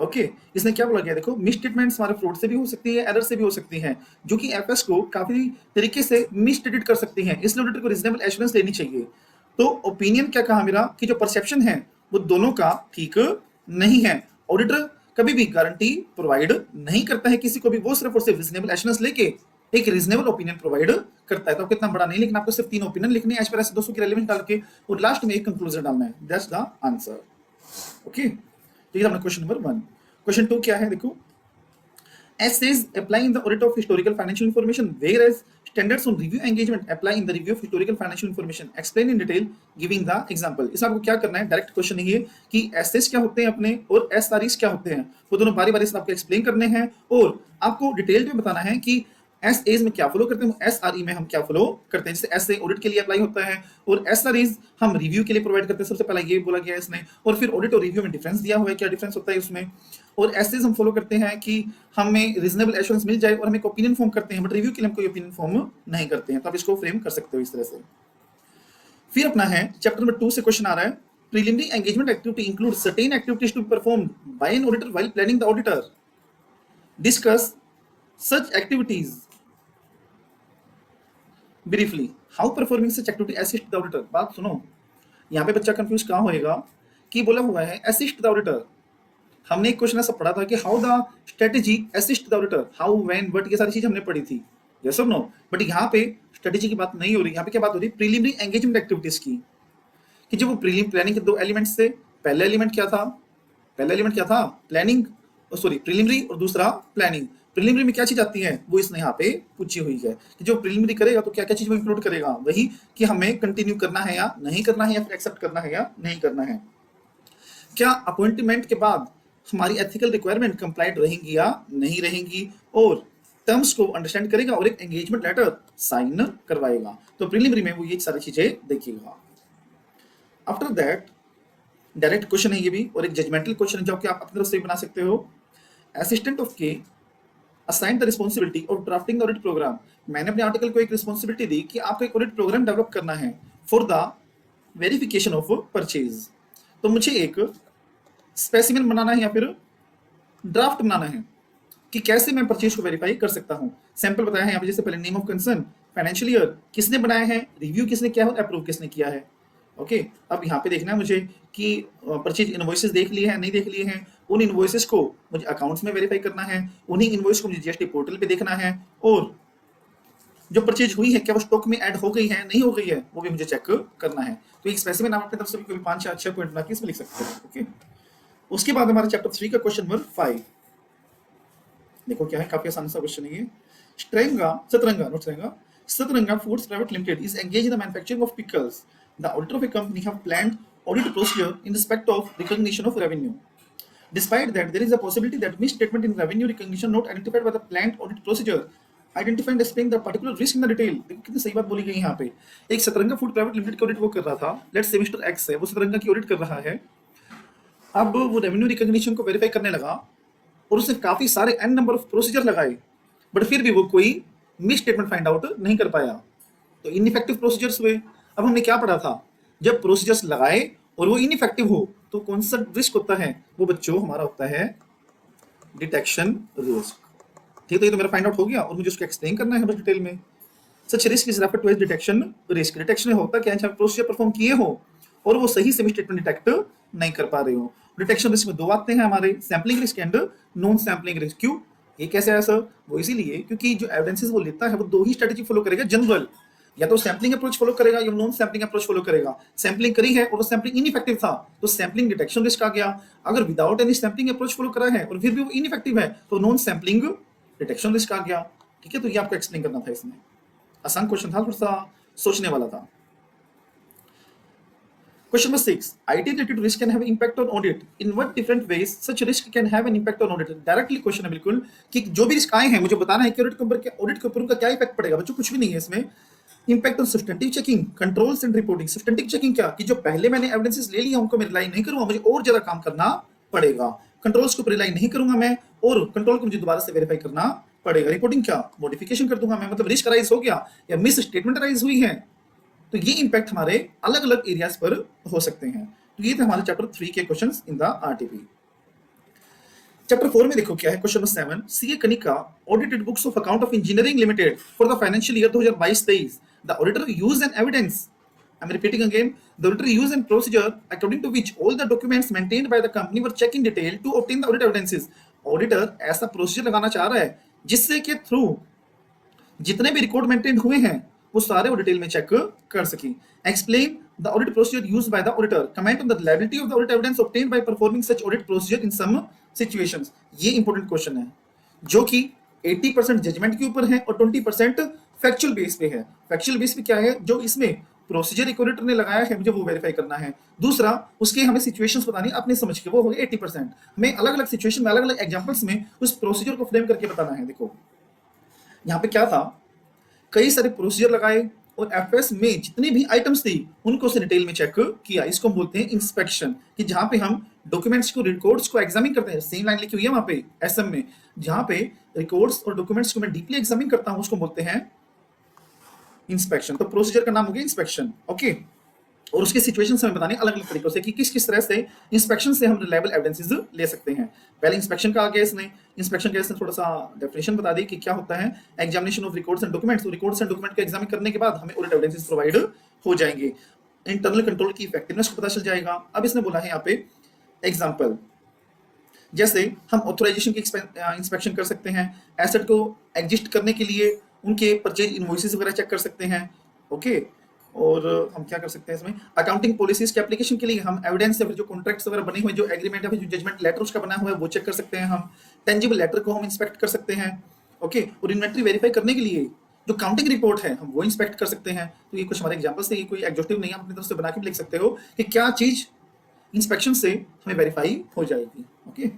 ओके, इसने क्या बोला गया, देखो मिसस्टेटमेंट्स हमारे फ्रॉड से भी हो सकती है, एरर से भी हो सकती हैं, जो कि एफएस को काफी तरीके से मिसस्टेटेड कर सकती हैं, इसलिए ऑडिटर को रीजनेबल एश्योरेंस लेनी चाहिए। तो ओपिनियन क्या कहा मेरा कि जो परसेप्शन है वो दोनों का ठीक नहीं है। ऑडिटर कभी भी गारंटी प्रोवाइड नहीं करता है किसी को भी, वो सिर्फ और सिर्फ रीजनेबल एश्योरेंस लेके एक रीजनेबल ओपिनियन प्रोवाइड करता है। तो आपको इतना बड़ा नहीं लिखना, आपको सिर्फ 3 ओपिनियन लिखने एज पर एस 200 की रेलेवेंस डाल के, और लास्ट में एक कंक्लूजन डालना है। That's the answer. ओके, तो ये अपना क्वेश्चन नंबर 1। क्वेश्चन 2 क्या है, देखो। As says apply in the audit of historical financial information, whereas standards on review engagement apply in the review of historical financial information. Explain in detail giving the example. इसमें आपको क्या करना है, direct question है ये कि SS क्या होते हैं अपने और एसआरईस क्या होते हैं, वो दोनों बारी बारी से आपको एक्सप्लेन करने हैं और आपको डिटेल में बताना है कि एस एज में क्या फॉलो करते हैं, एस आर ई में हम क्या फॉलो करते हैं। जैसे एस ए ऑडिट के लिए अप्लाई होता है और एस आर इज हम रिव्यू के लिए प्रोवाइड करते हैं। सबसे पहला ये बोला गया है इसने, और फिर ऑडिट और रिव्यू में डिफरेंस दिया हुआ है, क्या डिफरेंस होता है उसमें। और एस एज हम फॉलो करते हैं कि हमें रीजनेबल एश्योरेंस मिल जाए और हम एक ओपिनियन फॉर्म करते हैं, बट रिव्यू के लिए हम कोई ओपिनियन फॉर्म नहीं करते हैं। तो आप इसको फ्रेम कर सकते हो इस तरह से। फिर अपना है चैप्टर नंबर 2 से क्वेश्चन आ रहा है, preliminary engagement activity include certain activities to be performed by an auditor while planning the auditor. Discuss such activities briefly. How performing such activity assist the auditor. बात सुनो, यहाँ पे बच्चा कंफ्यूज कहाँ होएगा कि बोला हुआ है असिस्ट द ऑडिटर। हमने एक क्वेश्चन ऐसा पढ़ा था कि how the strategy assist the auditor, how when what, ये सारी चीज हमने पढ़ी थी, यस और नो। बट यहाँ पे स्ट्रेटेजी की बात नहीं हो रही, यहाँ पे क्या बात हो रही है, प्रीलिमिनरी एंगेजमेंट एक्टिविटीज की, कि जब वो प्रीलिम प्लानिंग के 2 एलिमेंट्स थे। पहला एलिमेंट क्या था, प्लानिंग, सॉरी प्रीलिमिनरी, और दूसरा प्लानिंग। प्रीलिमिनरी में क्या चीज आती है वो इसने यहाँ पे पूछी हुई है कि जो प्रीलिमिनरी करेगा तो क्या क्या चीज वो इंक्लूड करेगा, वही कि हमें कंटिन्यू करना है या नहीं करना है, या फिर एक्सेप्ट करना है या नहीं करना है। क्या अपॉइंटमेंट के बाद हमारी एथिकल रिक्वायरमेंट कंप्लाइंट रहेंगी या नहीं रहेंगी, और टर्म्स को अंडरस्टैंड करेगा और एक एंगेजमेंट लेटर साइन करवाएगा। तो प्रीलिमिनरी में वो ये सारी चीजें देखिएगा। आफ्टर दैट डायरेक्ट क्वेश्चन है ये भी, और एक जजमेंटल क्वेश्चन है जो कि आप अपनी तरफ से बना सकते हो। Assistant of K assign the responsibility of drafting the audit program. मैंने अपने आर्टिकल को एक रिस्पॉन्सिबिलिटी दी कि आपको एक ऑडिट प्रोग्राम डेवलप करना है for the verification of purchase. तो मुझे एक स्पेसिमेन बनाना है या फिर ड्राफ्ट बनाना है कि कैसे मैं परचेज को वेरीफाई कर सकता हूं। सैंपल बताया है यहाँ पे, जैसे पहले name of concern, financial year किसने बनाया है, रिव्यू किसने किया है, अप्रूव किसने किया है। ओके, अब यहाँ पे देखना है मुझे कि परचेज इनवॉइसेस देख लिए हैं नहीं देख लिए हैं। उन इनवॉइसेस को मुझे अकाउंट्स में वेरीफाई करना है, उन्हीं इनवॉइस को मुझे जीएसटी पोर्टल पे देखना है, और जो परचेज हुई है क्या वो स्टॉक में ऐड हो गई है नहीं हो गई है वो भी मुझे चेक करना है। तो एक स्पेसिमेन आप अपनी तरफ से भी कोई 5 या 6 पॉइंट बना के इसमें लिख सकते हैं। ओके, उसके बाद हमारे चैप्टर 3 का क्वेश्चन नंबर 5 देखो क्या है, काफी आसान सा क्वेश्चन है ये। Satranga Foods Private Limited is engage in the manufacturing of pickles. The auditor of a company have planned audit procedure in respect of recognition of revenue. Despite that, there is a possibility that misstatement in revenue recognition not identified by the planned audit procedure identify and explain the particular risk in the detail। देखो कितनी सही बात बोली गई यहाँ पे। एक सतरंगा food private limited की ऑडिट वो कर रहा था, लेट्स से मिस्टर एक्स है, वो सतरंगा की ऑडिट कर रहा है। अब वो रेवेन्यू रिकॉग्निशन को वेरीफाई करने लगा और उसने काफी सारे एन नंबर ऑफ प्रोसीजर लगाए, बट फिर भी वो कोई मिस स्टेटमेंट फाइंड आउट नहीं कर पाया, तो इनइफेक्टिव प्रोसीजर्स हुए। अब हमने क्या पढ़ा था, जब प्रोसीजर्स लगाए और वो इनइफेक्टिव हो तो कौन सा रिस्क होता है, वो बच्चों हमारा होता है डिटेक्शन रिस्क। ठीक है, तो ये तो मेरा फाइंड आउट हो गया और मुझे उसको एक्सप्लेन करना है बस डिटेल में। Such risk is referred to as detection risk. Detection होता क्या है, प्रोसीजर परफॉर्म किए हो और वो सही से स्टेटमेंट डिटेक्ट नहीं कर पा रहे हो। डिटेक्शन रिस्क में 2 आते हैं हमारे, sampling risk and non sampling risk. क्यों ये कैसे आया सर, वो इसीलिए क्योंकि जो एविडेंसेस वो लेता है वो 2 ही स्ट्रेटेजी फॉलो करेगा जनरल, या तो सैम्पलिंग अप्रोच फॉलो करेगा या नॉन सैम्पलिंग अप्रोच फॉलो करेगा। सैम्पलिंग करी है और वो सैम्पलिंग इनइफेक्टिव था तो सैम्पलिंग डिटेक्शन रिस्क आ गया। अगर without any sampling approach follow करा है और फिर भी वो इनइफेक्टिव है तो नॉन सैम्पलिंग डिटेक्शन रिस्क आ गया। ठीक है, तो ये आपको एक्सप्लेन करना था इसमें। आसान क्वेश्चन था, थोड़ा सा सोचने वाला था। Question number 6. IT-related risk can have impact on audit. In what different ways such risk can have an impact on audit? Directly question है बिल्कुल कि जो भी रिस्क आए हैं मुझे बताना है कि ऑडिट के ऊपर उनका क्या इफेक्ट पड़ेगा। बच्चों कुछ भी नहीं है इसमें। Impact on substantive checking, controls and reporting. Substantive checking क्या कि जो पहले मैंने एविडेंसेस ले लिया उनको मैं रिलाई नहीं करूंगा, मुझे और ज्यादा काम करना पड़ेगा। कंट्रोल्स को रिलाई नहीं करूंगा मैं और कंट्रोल को मुझे दोबारा से वेरीफाई करना पड़ेगा। रिपोर्टिंग क्या, मॉडिफिकेशन कर दूंगा मैं, मतलब रिस्क अराइज हो गया या मिस स्टेटमेंट अराइज हुई है, तो ये इंपैक्ट हमारे अलग अलग एरियाज पर हो सकते हैं। तो ये थे हमारे चैप्टर 3 के questions in the RTP. Chapter 4 में देखो क्या है, question number 7। CA Kanika audited books of account of engineering limited for the financial year 2022-23। The auditor used an evidence, I am repeating again, the auditor used an procedure according to which all the documents maintained by the company were check in detail to obtain the audit evidences. Auditor ऐसा procedure लगाना चाह रहा है जिससे के through जितने भी record maintain हुए हैं वो सारे वो डिटेल में चेक कर सके। Explain the audit procedure used by the auditor, comment on the liability of the audit evidence obtained by performing such audit procedure in some situations. ये इंपॉर्टेंट क्वेश्चन है जो कि 80% जजमेंट के ऊपर है और 20% फैक्चुअल बेस पे है। फैक्चुअल बेस पे क्या है, जो इसमें प्रोसीजर एक ऑडिटर ने लगाया है मुझे वो वेरीफाई करना है। दूसरा उसके हमें सिचुएशंस बतानी अपने समझ के, वो हो गया 80%। हमें अलग अलग सिचुएशन में अलग अलग एग्जांपल्स में उस प्रोसीजर को फ्रेम करके बताना है। देखो यहाँ पे क्या था, कई सारे प्रोसीजर लगाए और एफएस में जितनी भी आइटम्स थी उनको से डिटेल में चेक किया। इसको बोलते हैं इंस्पेक्शन, कि जहां पे हम डॉक्यूमेंट्स को रिकॉर्ड्स को एग्जामिन करते हैं। सेम लाइन लिखी हुई है वहां पे एसएम में, जहां पे रिकॉर्ड्स और डॉक्यूमेंट्स को मैं डीपली एग्जामिन करता हूं उसको बोलते हैं इंस्पेक्शन। तो प्रोसीजर का नाम हो गया इंस्पेक्शन। ओके, और उसके सिचुएशन हमें बताने अलग अलग तरीकों से कि किस किस तरह से इंस्पेक्शन से हम रिलायबल एविडेंसेस ले सकते हैं। पहले इंस्पेक्शन का आ गया इसने, इंस्पेक्शन का इसने थोड़ा सा डेफिनेशन बता दी कि क्या होता है। Examination of records and documents, records and document को एग्जामिन करने के बाद हमें ऑडिट एविडेंसेस प्रोवाइड हो जाएंगे। इंटरनल कंट्रोल की इफेक्टिवनेस को पता चल जाएगा। अब इसने बोला है यहाँ पे एग्जाम्पल, जैसे हम ऑथराइजेशन की इंस्पेक्शन कर सकते हैं, एसेट को एग्जिस्ट करने के लिए उनके परचेज इनवॉइसेस वगैरह चेक कर सकते हैं। ओके, और हम क्या कर सकते हैं इसमें, अकाउंटिंग पॉलिसीज के एप्लीकेशन के लिए हम एविडेंस या फिर जो कॉन्ट्रैक्ट्स वगैरह बने हुए, जो एग्रीमेंट या फिर जो जजमेंट लेटर उसका बना हुआ है वो चेक कर सकते हैं हम। टेंजिबल लेटर को हम इंस्पेक्ट कर सकते हैं। ओके, और इन्वेंट्री वेरीफाई करने के लिए जो काउंटिंग रिपोर्ट है हम वो इंस्पेक्ट कर सकते हैं। तो ये कुछ हमारे एग्जांपल्स थे, ये कोई एग्जॉस्टिव नहीं है, आप अपनी तरफ से बना के भी लिख सकते हो कि क्या चीज इंस्पेक्शन से हमें वेरीफाई हो जाएगी। ओके,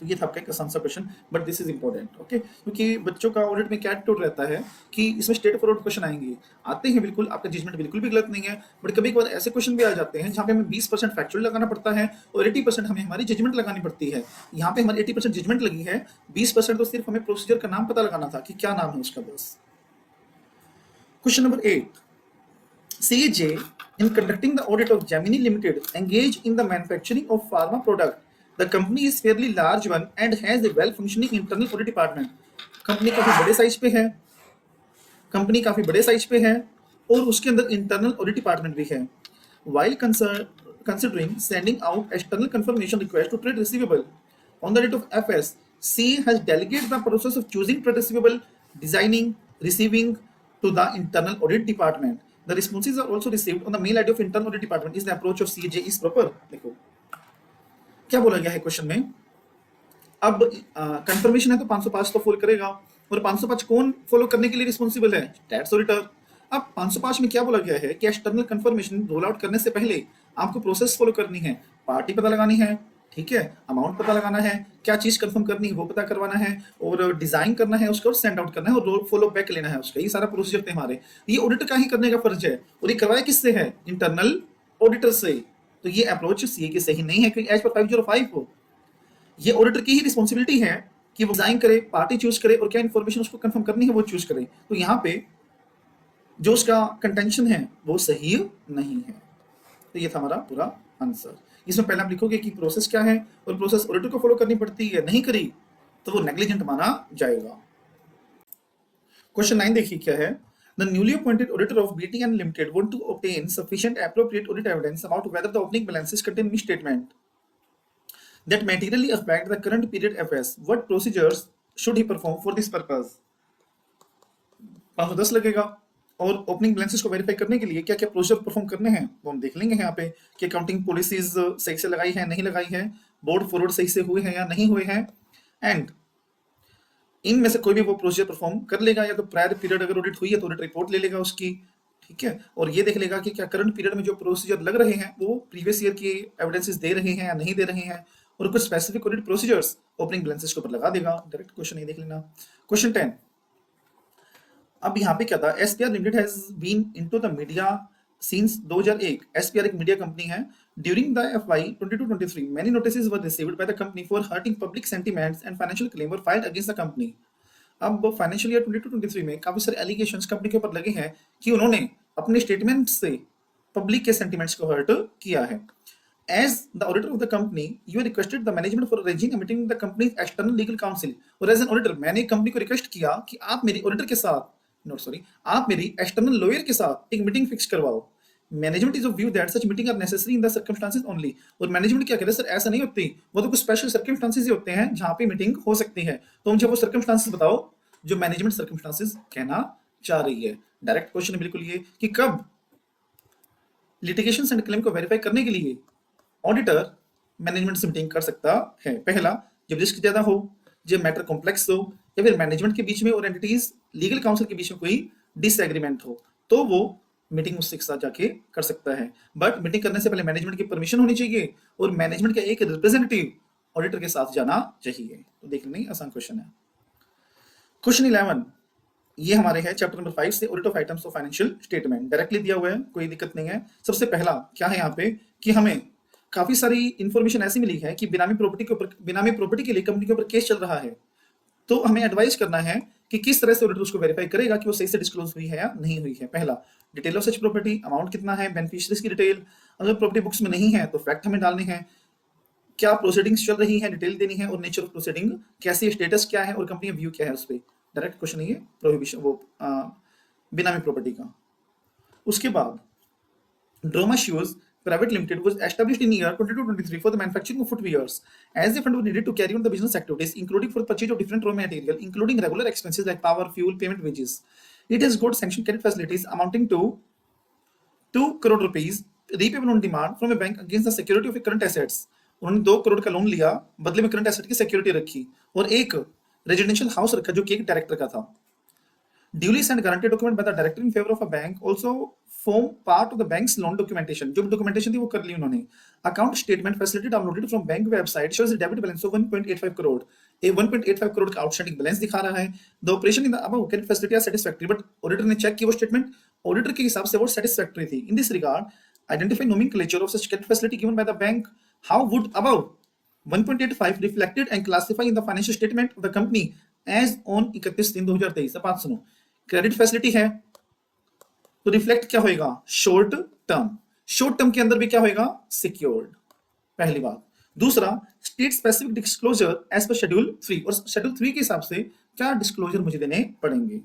तो ये था आपका एक आसान सा question, but this is important, okay, क्योंकि बच्चों का ऑडिट में क्या एटीट्यूड रहता है कि इसमें स्ट्रेट फॉरवर्ड क्वेश्चन आएंगे, आते हैं बिल्कुल, आपका जजमेंट बिल्कुल भी गलत नहीं है, बट कभी कभार ऐसे क्वेश्चन भी आ जाते हैं जहाँ पे हमें 20% फैक्चुअल लगाना पड़ता है और 80% हमें हमारी जजमेंट लगानी पड़ती है। यहाँ पे हमारी 80% जजमेंट लगी है, 20% तो सिर्फ हमें प्रोसीजर का नाम पता लगाना था कि क्या नाम है उसका बस। Question number 8, CAJ, in conducting the audit of Gemini Limited, engaged in the manufacturing of pharma product. The company is fairly large one and has a well-functioning internal audit department. Company काफी बड़े size पे है, company काफी बड़े size पे है और उसके अंदर इंटरनल ऑडिट डिपार्टमेंट भी है. While considering sending out external confirmation request to trade receivable on the date of FS, CA has delegated the process of choosing trade receivable, designing, receiving to the internal audit department. The responses are also received on the mail ID of internal audit department. Is the approach of CAJ is proper? देखो क्या बोला गया है question में. अब confirmation है तो 505 तो फॉलो करेगा और 505 कौन फॉलो करने के लिए रिस्पॉन्सिबल है? Tax auditor. अब 505 में क्या बोला गया है कि एक्सटर्नल कंफर्मेशन रोल आउट करने से पहले आपको प्रोसेस फॉलो करनी है, पार्टी पता लगानी है, ठीक है, अमाउंट पता लगाना है, क्या चीज कंफर्म करनी है वो पता करवाना है और डिजाइन करना है उसका और सेंड आउट करना है और रोल फॉलो बैक लेना है उसका. ये सारा प्रोसीजर थे हमारे, ये ऑडिटर का ही करने का फर्ज है और ये करवाया किससे है? इंटरनल ऑडिटर से. तो ये अप्रोच सीए के सही नहीं है क्योंकि एज पर 505 हो ये ऑडिटर की ही रिस्पॉन्सिबिलिटी है कि वो डिजाइन करे, पार्टी चूज करे और क्या इन्फॉर्मेशन उसको कंफर्म करनी है वो चूज करे. तो यहाँ पे जो उसका कंटेंशन है वो सही नहीं है. तो ये था हमारा पूरा आंसर. इसमें पहले आप लिखोगे कि प्रोसेस क्या है और प्रोसेस ऑडिटर को फॉलो करनी पड़ती है, नहीं करी तो वो नेग्लिजेंट माना जाएगा. क्वेश्चन 9 देखिए क्या है. The newly appointed auditor of BTN Limited want to obtain sufficient appropriate audit evidence about whether the opening balances contain misstatement that materially affect the current period FS. What procedures should he perform for this purpose? 510 लगेगा और opening balances को verify करने के लिए क्या क्या procedure perform करने हैं वो हम देख लेंगे यहाँ पे कि अकाउंटिंग पॉलिसीज सही से लगाई है नहीं लगाई है, बोर्ड फॉरवर्ड सही से हुए हैं या नहीं हुए हैं, एंड इनमें से कोई भी वो प्रोसीजर परफॉर्म कर लेगा या तो प्रायर पीरियड अगर ऑडिट हुई है तो ऑडिट रिपोर्ट ले लेगा उसकी, ठीक है, और ये देख लेगा कि क्या करंट पीरियड में जो प्रोसीजर लग रहे हैं वो प्रीवियस ईयर की एविडेंसेस दे रहे हैं या नहीं दे रहे हैं और कुछ specific audit procedures opening balances के ऊपर लगा देगा. डायरेक्ट क्वेश्चन ये देख लेना. क्वेश्चन 10. अब यहाँ पे क्या था, SPR limited has been into the media since 2001. SPR एक मीडिया कंपनी है. During the FY 22-23 many notices were received by the company for hurting public sentiments and financial claim were filed against the company. अब financial year 22-23 में काफी सारे allegations company के ऊपर लगे हैं कि उन्होंने अपने स्टेटमेंट से पब्लिक के सेंटिमेंट्स को हर्ट किया है. As the auditor of the company, you requested the management for arranging a meeting with the company's external legal counsel. और एज एन ऑडिटर मैंने कंपनी को रिक्वेस्ट किया कि आप मेरी ऑडिटर के साथ आप मेरी एक्सटर्नल लॉयर के साथ एक मीटिंग फिक्स करवाओ. Management is of view that such meeting are necessary in the circumstances only. और मैनेजमेंट क्या कह रहे हैं, सर ऐसा नहीं होती, वो तो कुछ स्पेशल सर्कमस्टांसेस ही होते हैं जहां पे मीटिंग हो सकती है. तो मुझे वो सर्कमस्टांसेस बताओ जो मैनेजमेंट सर्कमस्टांसेस कहना चाह रही है. डायरेक्ट क्वेश्चन है बिल्कुल ये कि कब लिटिगेशन एंड क्लेम को वेरीफाई करने के लिए ऑडिटर मैनेजमेंट से मीटिंग कर सकता है. पहला, जब रिस्क ज्यादा हो, जब मैटर कॉम्प्लेक्स हो या फिर मैनेजमेंट के बीच में और एंटिटीज लीगल काउंसिल के बीच में कोई डिसएग्रीमेंट हो तो वो मीटिंग उससे साथ जाके कर सकता है. बट मीटिंग करने से पहले मैनेजमेंट की परमिशन होनी चाहिए और मैनेजमेंट का एक रिप्रेजेंटेटिव ऑडिटर के साथ जाना चाहिए. तो देख लेंगे, आसान क्वेश्चन है. क्वेश्चन 11 ये हमारे है चैप्टर नंबर 5 से audit of items of financial statement. Directly दिया हुआ है, कोई दिक्कत नहीं है. सबसे पहला क्या है यहाँ पे कि हमें काफी सारी इंफॉर्मेशन ऐसी मिली है कि बिनामी प्रॉपर्टी के लिए कंपनी के ऊपर केस चल रहा है. तो हमें एडवाइस करना है कि किस तरह से ऑडिटर उसको वेरीफाई करेगा कि वो सही से डिस्क्लोज हुई है या नहीं हुई है. पहला, detail of such property, amount कितना है, बेनिफिशियरीज की डिटेल. अगर प्रॉपर्टी बुक्स में नहीं है तो फैक्ट हमें डालने हैं, क्या प्रोसीडिंग्स चल रही है डिटेल देनी है और नेचर ऑफ प्रोसीडिंग कैसी, स्टेटस क्या है और कंपनी व्यू क्या है उस पर. डायरेक्ट क्वेश्चन है ये प्रोहिबिशन वो बिनामी प्रॉपर्टी का. उसके बाद ड्रोमा shoes Private Limited was established in year 22-23 for the manufacturing of footwears. As the fund was needed to carry on the business activities, including for the purchase of different raw material, including regular expenses like power, fuel, payment, wages. It has got sanction credit facilities amounting to 2 crore rupees repayable on demand from a bank against the security of a current assets. उन्होंने 2 करोड़ का loan लिया, बदले में current asset की security रखी और एक residential house रखा जो कि एक डायरेक्टर का था. Duly signed guarantee document by the director in favor of a bank also form part of the bank's loan documentation, जो डॉक्यूमेंटेशन थी वो कर ली उन्होंने। Account statement facility downloaded from bank website shows debit balance of 1.85 crore. ये 1.85 करोड़ का outstanding balance दिखा रहा है। The operation in the above credit facility are satisfactory, but auditor ने चेक की वो स्टेटमेंट, ऑडिटर के हिसाब से वो सैटिस्फैक्टरी थी। In this regard identify nomenclature of such credit facility given by the bank, how would above 1.85 reflected and classified in the financial statement of the company as on 31/3/2023। अब बात सुनो, credit facility है तो reflect क्या होएगा, short term. Short term के अंदर भी क्या होएगा, सिक्योर्ड, पहली बात। दूसरा, state specific disclosure as per schedule 3, और शेड्यूल 3 के हिसाब से क्या डिस्क्लोजर मुझे देने पड़ेंगे।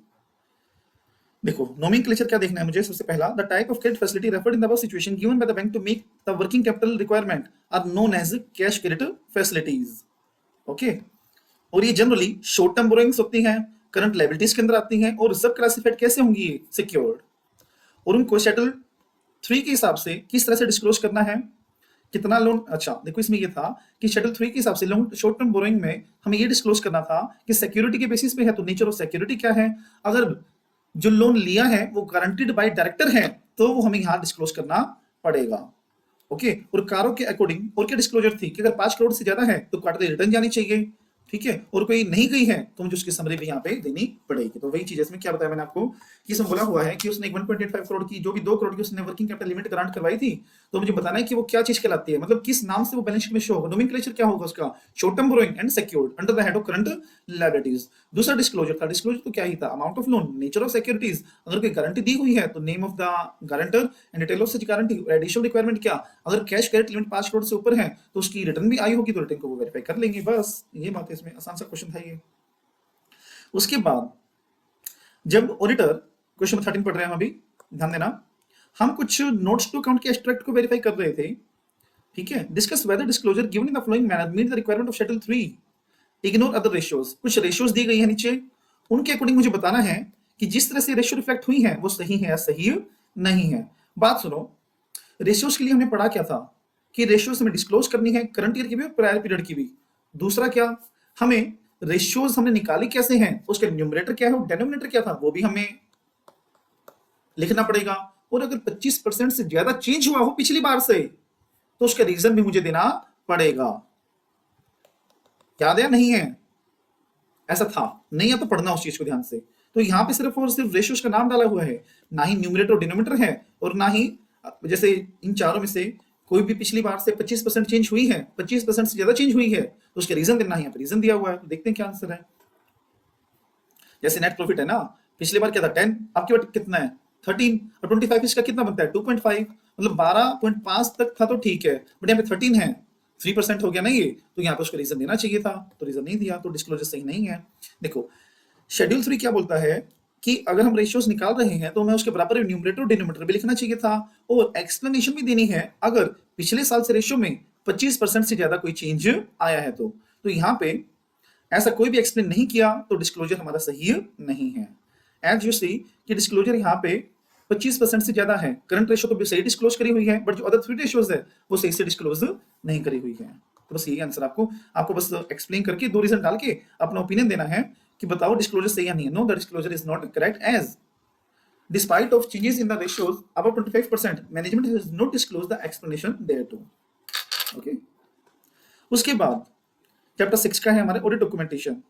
देखो नोमेनक्लेचर क्या देखना है मुझे, सबसे पहला, the type of credit facility referred in the above situation given by the bank to make the working capital requirement are known as cash credit facilities. Okay, और ये जनरली शॉर्ट टर्म बोरोइंग्स होती हैं, current liabilities के अंदर आती हैं, और सब क्लासिफाइड कैसे होंगी, ये सिक्योर्ड। और उनको शेड्यूल 3 के हिसाब से किस तरह से डिस्क्लोज करना है, कितना लोन। अच्छा देखो, इसमें ये था कि शेड्यूल 3 के हिसाब से लोन शॉर्ट टर्म बोरोइंग में हमें ये डिस्क्लोज करना था कि सिक्योरिटी के बेसिस पे है तो नेचर ऑफ सिक्योरिटी क्या है, अगर जो लोन लिया है वो गारंटीड बाय डायरेक्टर है तो वो हमें यहां डिस्क्लोज करना पड़ेगा। ओके, और कारों के अकॉर्डिंग और क्या डिस्क्लोजर थी कि अगर 5 करोड़ से ज्यादा है तो क्वार्टरली रिटर्न जानी चाहिए, ठीक है, और कोई नहीं गई है तो मुझे उसकी समरी भी यहाँ पे देनी पड़ेगी। तो वही चीज है, इसमें क्या बताया मैंने आपको कि इसमें बोला हुआ है कि उसने 1.85 करोड़ की, जो भी 2 करोड़ की उसने वर्किंग कैपिटल लिमिट ग्रांट करवाई थी, तो मुझे बताना है कि वो क्या चीज कहलाती है, मतलब किस नाम से वो बैलेंस शीट में शो होगा। नोमेनक्लेचर क्या होगा उसका, short term borrowing and secured under the head of current liabilities. दूसरा डिस्क्लोजर था, डिस्क्लोजर तो क्या ही था, amount of loan, nature of securities, अगर कोई गारंटी दी हुई है तो name of the guarantor and detail of such guarantee. Additional requirement क्या, अगर कैश क्रेडिट लिमिट 5 करोड़ से ऊपर है तो उसकी रिटर्न भी आई होगी तो रिटर्न को वो वेरीफाई कर लेंगे, बस ये बात है। इसमें आसान सा क्वेश्चन था ये। उसके बाद जब ऑडिटर, क्वेश्चन 13 पढ़ रहे हैं हम अभी, ध्यान देना, हम कुछ नोट्स टू अकाउंट के एक्सट्रैक्ट को वेरीफाई कर रहे थे, ठीक है। Discuss whether disclosure given in the following manner meet the requirement of schedule 3, ignore other ratios. कुछ रेशियोज दी गई है नीचे, उनके अकॉर्डिंग मुझे बताना है कि जिस तरह से रेशियो रिफ्लेक्ट हुई है वो सही है या सही नहीं है। बात सुनो, रेशियोज के लिए हमने पढ़ा क्या था कि रेशियोज हमें डिस्क्लोज करनी है, करंट ईयर की भी और प्रायर पीरियड की भी। दूसरा क्या, हमें रेशियोज हमने निकाली कैसे हैं, उसके न्यूमरेटर क्या है और डेनोमिनेटर क्या था वो भी हमें लिखना पड़ेगा। और अगर 25% से ज्यादा चेंज हुआ हो पिछली बार से तो उसका रीजन भी मुझे देना पड़ेगा। याद है नहीं है, ऐसा था नहीं है तो पढ़ना उस चीज को ध्यान से। तो यहां पे सिर्फ और सिर्फ रेशियोज का नाम डाला हुआ है, ना ही न्यूमरेटर और डिनोमिनेटर है, और ना ही जैसे इन चारों में से कोई भी पिछली बार से 25% चेंज हुई है, 25% से ज्यादा चेंज हुई है तो उसके रीजन देना, यहाँ पे रीजन दिया हुआ है। तो देखते हैं क्या आंसर है। जैसे नेट प्रॉफिट है ना, पिछली बार क्या था 10, आपके बार कितना है 13, और 25 इसका कितना बनता है 2.5, मतलब 12.5 तक था तो ठीक है, बट यहाँ पे 13 है, 3% हो गया ना ये, तो यहाँ पे उसको रीजन देना चाहिए था, तो रीजन नहीं दिया, तो डिस्क्लोजर सही नहीं है। देखो शेड्यूल 3 क्या बोलता है कि अगर हम रेशियोज निकाल रहे हैं तो हमें उसके बराबर न्यूमरेटर और डिनोमिनेटर भी लिखना चाहिए था, और एक्सप्लेनेशन भी देनी है अगर पिछले साल से रेशियो में 25% से ज्यादा कोई चेंज आया है तो यहाँ पे ऐसा कोई भी एक्सप्लेन नहीं किया तो डिस्क्लोजर हमारा सही नहीं है। एज यू सी कि डिस्क्लोजर यहाँ पे 25% से ज्यादा है, करंट रेशियो तो सही डिस्क्लोज करी हुई है, बट जो अदर 3 रेशियोज है वो सही से डिस्क्लोज नहीं करी हुई है। तो बस यही आंसर आपको बस एक्सप्लेन करके 2 रीजन डाल के अपना ओपिनियन देना है कि बताओ डिस्क्लोजर सही या नहीं है। No, the disclosure is not correct as despite of changes in the ratios above 25% management has not disclosed the explanation there to. Okay, उसके बाद चैप्टर 6 का है हमारे ऑडिट डॉक्यूमेंटेशन।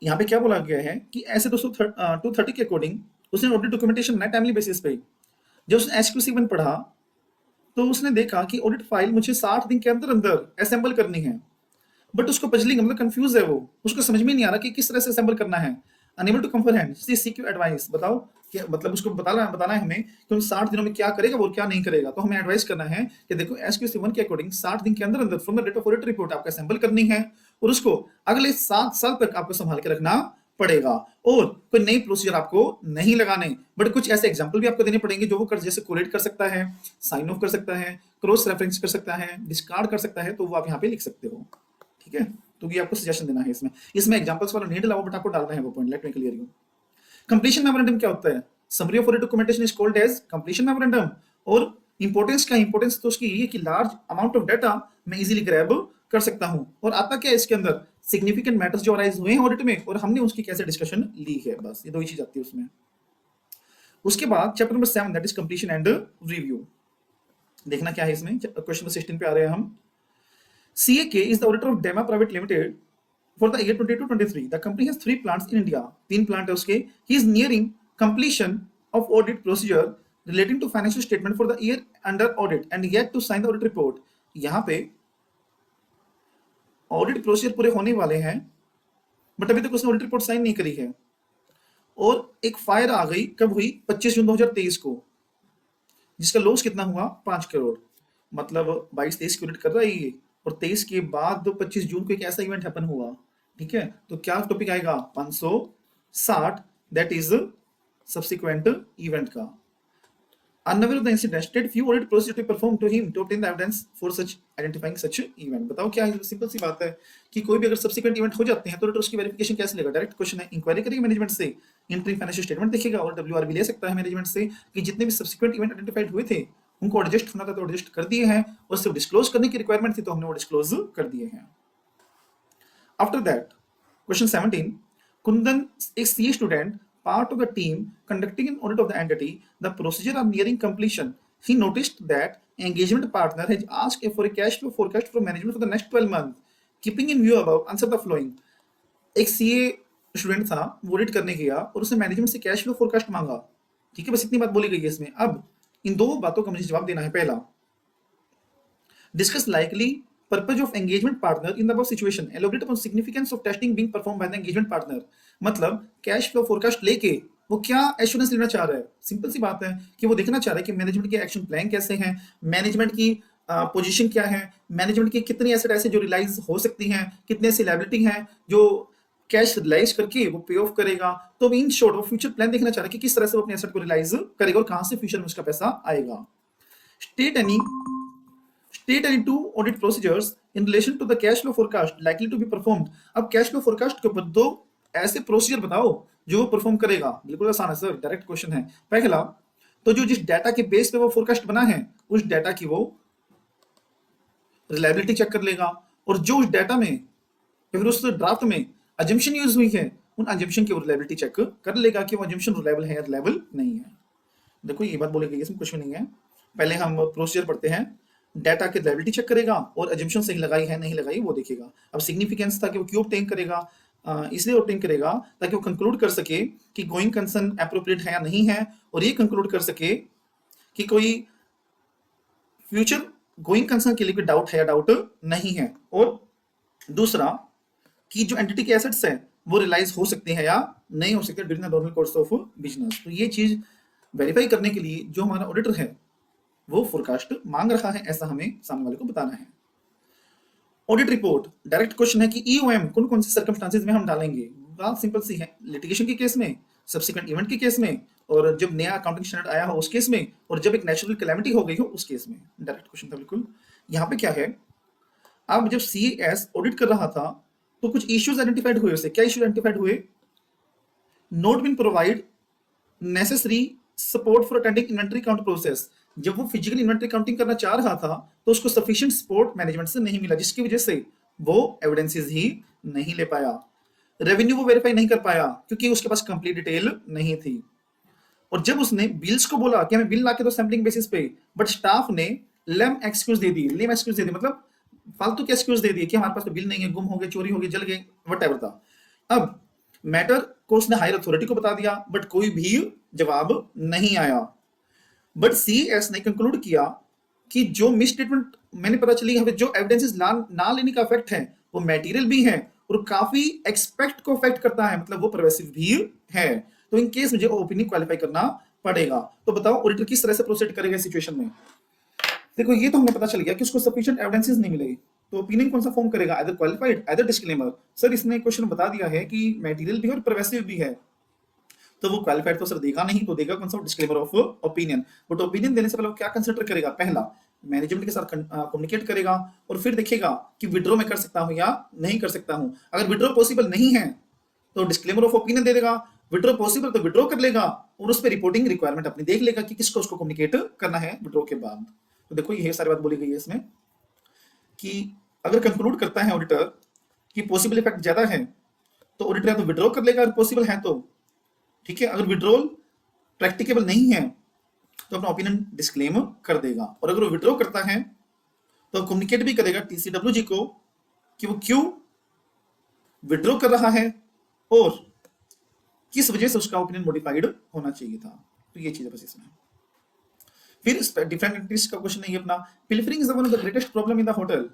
यहाँ पे क्या बोला गया है कि ऐसे 230 के अकॉर्डिंग उसने ऑडिट डॉक्यूमेंटेशन ना टाइमली बेसिस पे, जब उसने HQ7 पढ़ा तो उसने देखा कि ऑडिट फाइल मुझे 60 दिन के अंदर अंदर असेंबल करनी है, बट उसको पजलिंग मतलब कंफ्यूज है, वो उसको समझ में नहीं आ रहा कि किस तरह से असेंबल करना है, enable to comprehend, seek advice. बताओ क्या मतलब, उसको बताना है हमें कि उन 60 दिनों में क्या करेगा और क्या नहीं करेगा। तो हमें एडवाइस करना है कि देखो HQ7 के अकॉर्डिंग 60 दिन के अंदर अंदर from the date of audit report आपको असेंबल करनी है, और उसको अगले 7 साल तक आपको संभाल के रखना पड़ेगा, और कोई नई प्रोसीजर आपको नहीं लगाने, बट कुछ ऐसे एग्जांपल भी आपको देने पड़ेंगे जो वो कर, जैसे कोलेट कर सकता है, साइन ऑफ कर सकता है, क्रॉस रेफरेंस कर सकता है, डिस्कार्ड कर सकता है, तो वो आप यहाँ पे लिख सकते हो, ठीक है। तो ये आपको सजेशन देना है इसमें एग्जांपल्स वाला नहीं डाला, बट आपको डालना है वो point. Let me clear you. Completion memorandum क्या होता है, summary of audit documentation is called as completion memorandum. और इंपॉर्टेंस क्या, इंपॉर्टेंस तो उसकी ये कि लार्ज अमाउंट ऑफ डाटा मैं इजीली ग्रैब कर सकता हूं, और आता क्या है इसके अंदर, सिग्निफिकेंट मैटर्स जो अराइज हुए हैं ऑडिट में और हमने उसकी कैसे डिस्कशन ली है, बस ये दो ही चीज आती है उसमें। उसके बाद chapter number 7 that is completion and review. देखना क्या है इसमें, क्वेश्चन नंबर 16 पे आ रहे हैं हम। CAK is the auditor of Dema Private Limited for the year 22-23. The company has 3 plants in India. 3 plant है उसके। He is nearing completion of audit procedure relating to financial statement for the year under audit and yet to sign the audit report. यहाँ पे audit procedure पूरे होने वाले हैं, but अभी तक उसने ऑडिट रिपोर्ट साइन नहीं करी है। और एक फायर आ गई, कब हुई? 25 जून 2023 को, जिसका लॉस कितना हुआ? 5 करोड़। मतलब 22-23 की ऑडिट कर रहा है ये, और 23 के बाद 25 जून को एक ऐसा इवेंट हैपन हुआ। ठीक है, तो क्या टॉपिक आएगा? 560, दैट इज सब्सिक्वेंट इवेंट का। Unaware of the incident, state few audit procedures to be performed to him to obtain the evidence for such identifying such event. बताओ क्या है? सिंपल सी बात है कि कोई भी अगर सब्सिक्वेंट इवेंट हो जाते हैं तो ऑडिटर उसकी वेरिफिकेशन कैसे लेगा? डायरेक्ट क्वेश्चन है, इंक्वायरी करेगा मैनेजमेंट से, इंटरिम फाइनेंशियल स्टेटमेंट देखेगा और WR भी ले सकता है मैनेजमेंट से कि जितने भी सब्सिक्वेंट इवेंट आइडेंटिफाइड हुए थे उनको एडजस्ट होना था तो एडजस्ट कर दिए हैं, और सिर्फ डिस्क्लोज करने की रिक्वायरमेंट थी तो हमने वो डिस्क्लोज कर दिए हैं। After that, question 17, Kundan, a CA student, part of the team conducting an audit of the entity, the procedure are nearing completion. He noticed that engagement partner has asked for a cash flow forecast from management for the next 12 months. Keeping in view above, answer the following. एक CA student था, वो audit करने गया और उसने management से cash flow forecast मांगा। ठीक है, बस इतनी बात बोली गई है इसमें। अब इन दो बातों का मुझे जवाब देना है। पहला, discuss likely purpose of engagement partner in the above situation, elaborate upon significance of testing being performed by the engagement partner। मतलब कैश फ्लो फोरकास्ट लेके वो क्या एश्योरेंस लेना चाह रहा है? सिंपल सी बात है कि वो देखना चाह रहा है कि मैनेजमेंट के एक्शन प्लान कैसे हैं, मैनेजमेंट की पोजीशन क्या है, मैनेजमेंट की कितनी एसेट ऐसे जो रिलाइज हो सकती हैं, कितने ऐसी लायबिलिटी हैं जो कैश रिलाइज करके वो पे ऑफ करेगा। तो इन शॉर्ट वो फ्यूचर प्लान देखना चाह रहा है कि किस तरह से वो अपने एसेट को रिलाइज करेगा और कहां से फ्यूचर में उसका पैसा आएगा। State any two audit procedures in relation to the cash flow forecast likely to be performed। अब कैश फ्लो फोरकास्ट के ऊपर दो ऐसे प्रोसीजर बताओ जो वो परफॉर्म करेगा। बिल्कुल आसान है सर, डायरेक्ट क्वेश्चन है। पहला, तो जो जिस डाटा के बेस पे वो फोरकास्ट बना है उस डाटा की वो रिलायबिलिटी चेक कर लेगा, और जो उस डाटा में या फिर उस ड्राफ्ट में अजम्पशन यूज हुई है उन अजम्पशन की वो रिलायबिलिटी चेक कर लेगा कि वो अजम्पशन रिलायबल है या रिलायबल नहीं है। देखो ये बात बोली गई है, इसमें कुछ भी नहीं है। पहले हम प्रोसीजर पढ़ते हैं, डाटा की रिलायबिलिटी चेक करेगा और अजम्पशन सही लगाई है नहीं लगाई वो देखेगा। अब सिग्निफिकेंस था कि वो क्यों ऑब्टेन करेगा, इसलिए ऑब्टेन करेगा ताकि वो कंक्लूड कर सके कि गोइंग कंसर्न एप्रोप्रिएट है या नहीं है, और ये कंक्लूड कर सके कि कोई फ्यूचर गोइंग कंसर्न के लिए कोई डाउट है या डाउट नहीं है, और दूसरा कि जो एंटिटी के एसेट्स हैं वो रियलाइज हो सकते हैं या नहीं हो सकते during the normal course of business. तो ये चीज वेरीफाई करने के लिए जो हमारा ऑडिटर है वो फोरकास्ट मांग रहा है, ऐसा हमें सामने वाले को बताना है। ऑडिट रिपोर्ट, डायरेक्ट क्वेश्चन है कि EOM कौन कौन से सर्कमस्टांसेस में हम डालेंगे। बात सिंपल सी है, लिटिगेशन के केस में, सब्सिक्वेंट इवेंट के केस में, और जब नया अकाउंटिंग स्टैंडर्ड आया हो उस केस में, और जब एक नेचुरल कैलेमिटी हो गई हो उस केस में। डायरेक्ट क्वेश्चन था बिल्कुल। यहाँ पे क्या है, अब जब CAS ऑडिट कर रहा था तो कुछ इश्यूज आइडेंटिफाइड हुए। उसे क्या इश्यूज आइडेंटिफाइड हुए? Not been provide necessary support for attending inventory count process. जब वो फिजिकल इन्वेंटरी काउंटिंग करना चाह रहा था तो उसको सफिशिएंट सपोर्ट मैनेजमेंट से नहीं मिला, जिसकी वजह से वो एविडेंसेस ही नहीं ले पाया। रेवेन्यू वो वेरीफाई नहीं कर पाया क्योंकि उसके पास कंप्लीट डिटेल नहीं थी। और जब उसने बिल्स को बोला कि हमें बिल लाके दो सैम्पलिंग बेसिस पे, बट स्टाफ ने लेम एक्सक्यूज दे दी, मतलब फालतू के एक्सक्यूज दे दिए कि हमारे पास तो बिल नहीं है, गुम हो गए, चोरी हो गई, जल गए, वटएवर था। अब मैटर को उसने हायर अथॉरिटी को बता दिया बट कोई भी जवाब नहीं आया। बट CAS ने कंक्लूड किया कि जो मिस स्टेटमेंट मैंने पता चली है, जो एविडेंसेस ना लेने का इफेक्ट है वो मटेरियल भी है और काफी एक्सपेक्ट को इफेक्ट करता है, मतलब वो परवेसिव भी है। तो इन केस मुझे ओपिनियन क्वालिफाई करना पड़ेगा। तो बताओ ऑडिटर किस तरह से प्रोसीड करेगा इस सिचुएशन में। देखो ये तो हमें पता चल गया कि उसको सफिशिएंट एविडेंसेस नहीं मिले, तो ओपिनियन कौन सा फॉर्म करेगा? Either qualified either disclaimer. Sir इसने क्वेश्चन बता दिया है कि मटेरियल भी है और परवेसिव भी है, तो वो क्वालिफाइड तो सर देगा नहीं, तो देगा कौन सा? Disclaimer of opinion. But opinion देने से पहले वो क्या कंसीडर करेगा? पहला, मैनेजमेंट के साथ कम्युनिकेट करेगा और फिर देखेगा कि विड्रॉ मैं कर सकता हूं या नहीं कर सकता हूं। अगर विड्रॉ पॉसिबल नहीं है तो डिस्क्लेमर ऑफ ओपिनियन दे देगा, विड्रॉ पॉसिबल तो विड्रॉ कर लेगा और उस पर रिपोर्टिंग रिक्वायरमेंट अपनी देख लेगा कि किसको उसको कम्युनिकेट करना है विड्रॉ के बाद। तो देखो ये सारी बात बोली गई है इसमें कि अगर कंक्लूड करता है ऑडिटर कि पॉसिबल इफेक्ट ज्यादा है तो ऑडिटर या तो विड्रॉ कर लेगा अगर पॉसिबल है तो, ठीक है। अगर विड्रॉल प्रैक्टिकेबल नहीं है तो अपना ओपिनियन डिस्क्लेम कर देगा, और अगर वो विड्रॉ करता है तो कम्युनिकेट भी करेगा टीसीडब्ल्यूजी को कि वो क्यों विड्रॉ कर रहा है और किस वजह से उसका ओपिनियन मॉडिफाइड होना चाहिए था। तो ये चीज है बस इसमें। फिर डिफरेंट एंटिटीज का क्वेश्चन है ये अपना, pilfering is one of the greatest problem in the hotel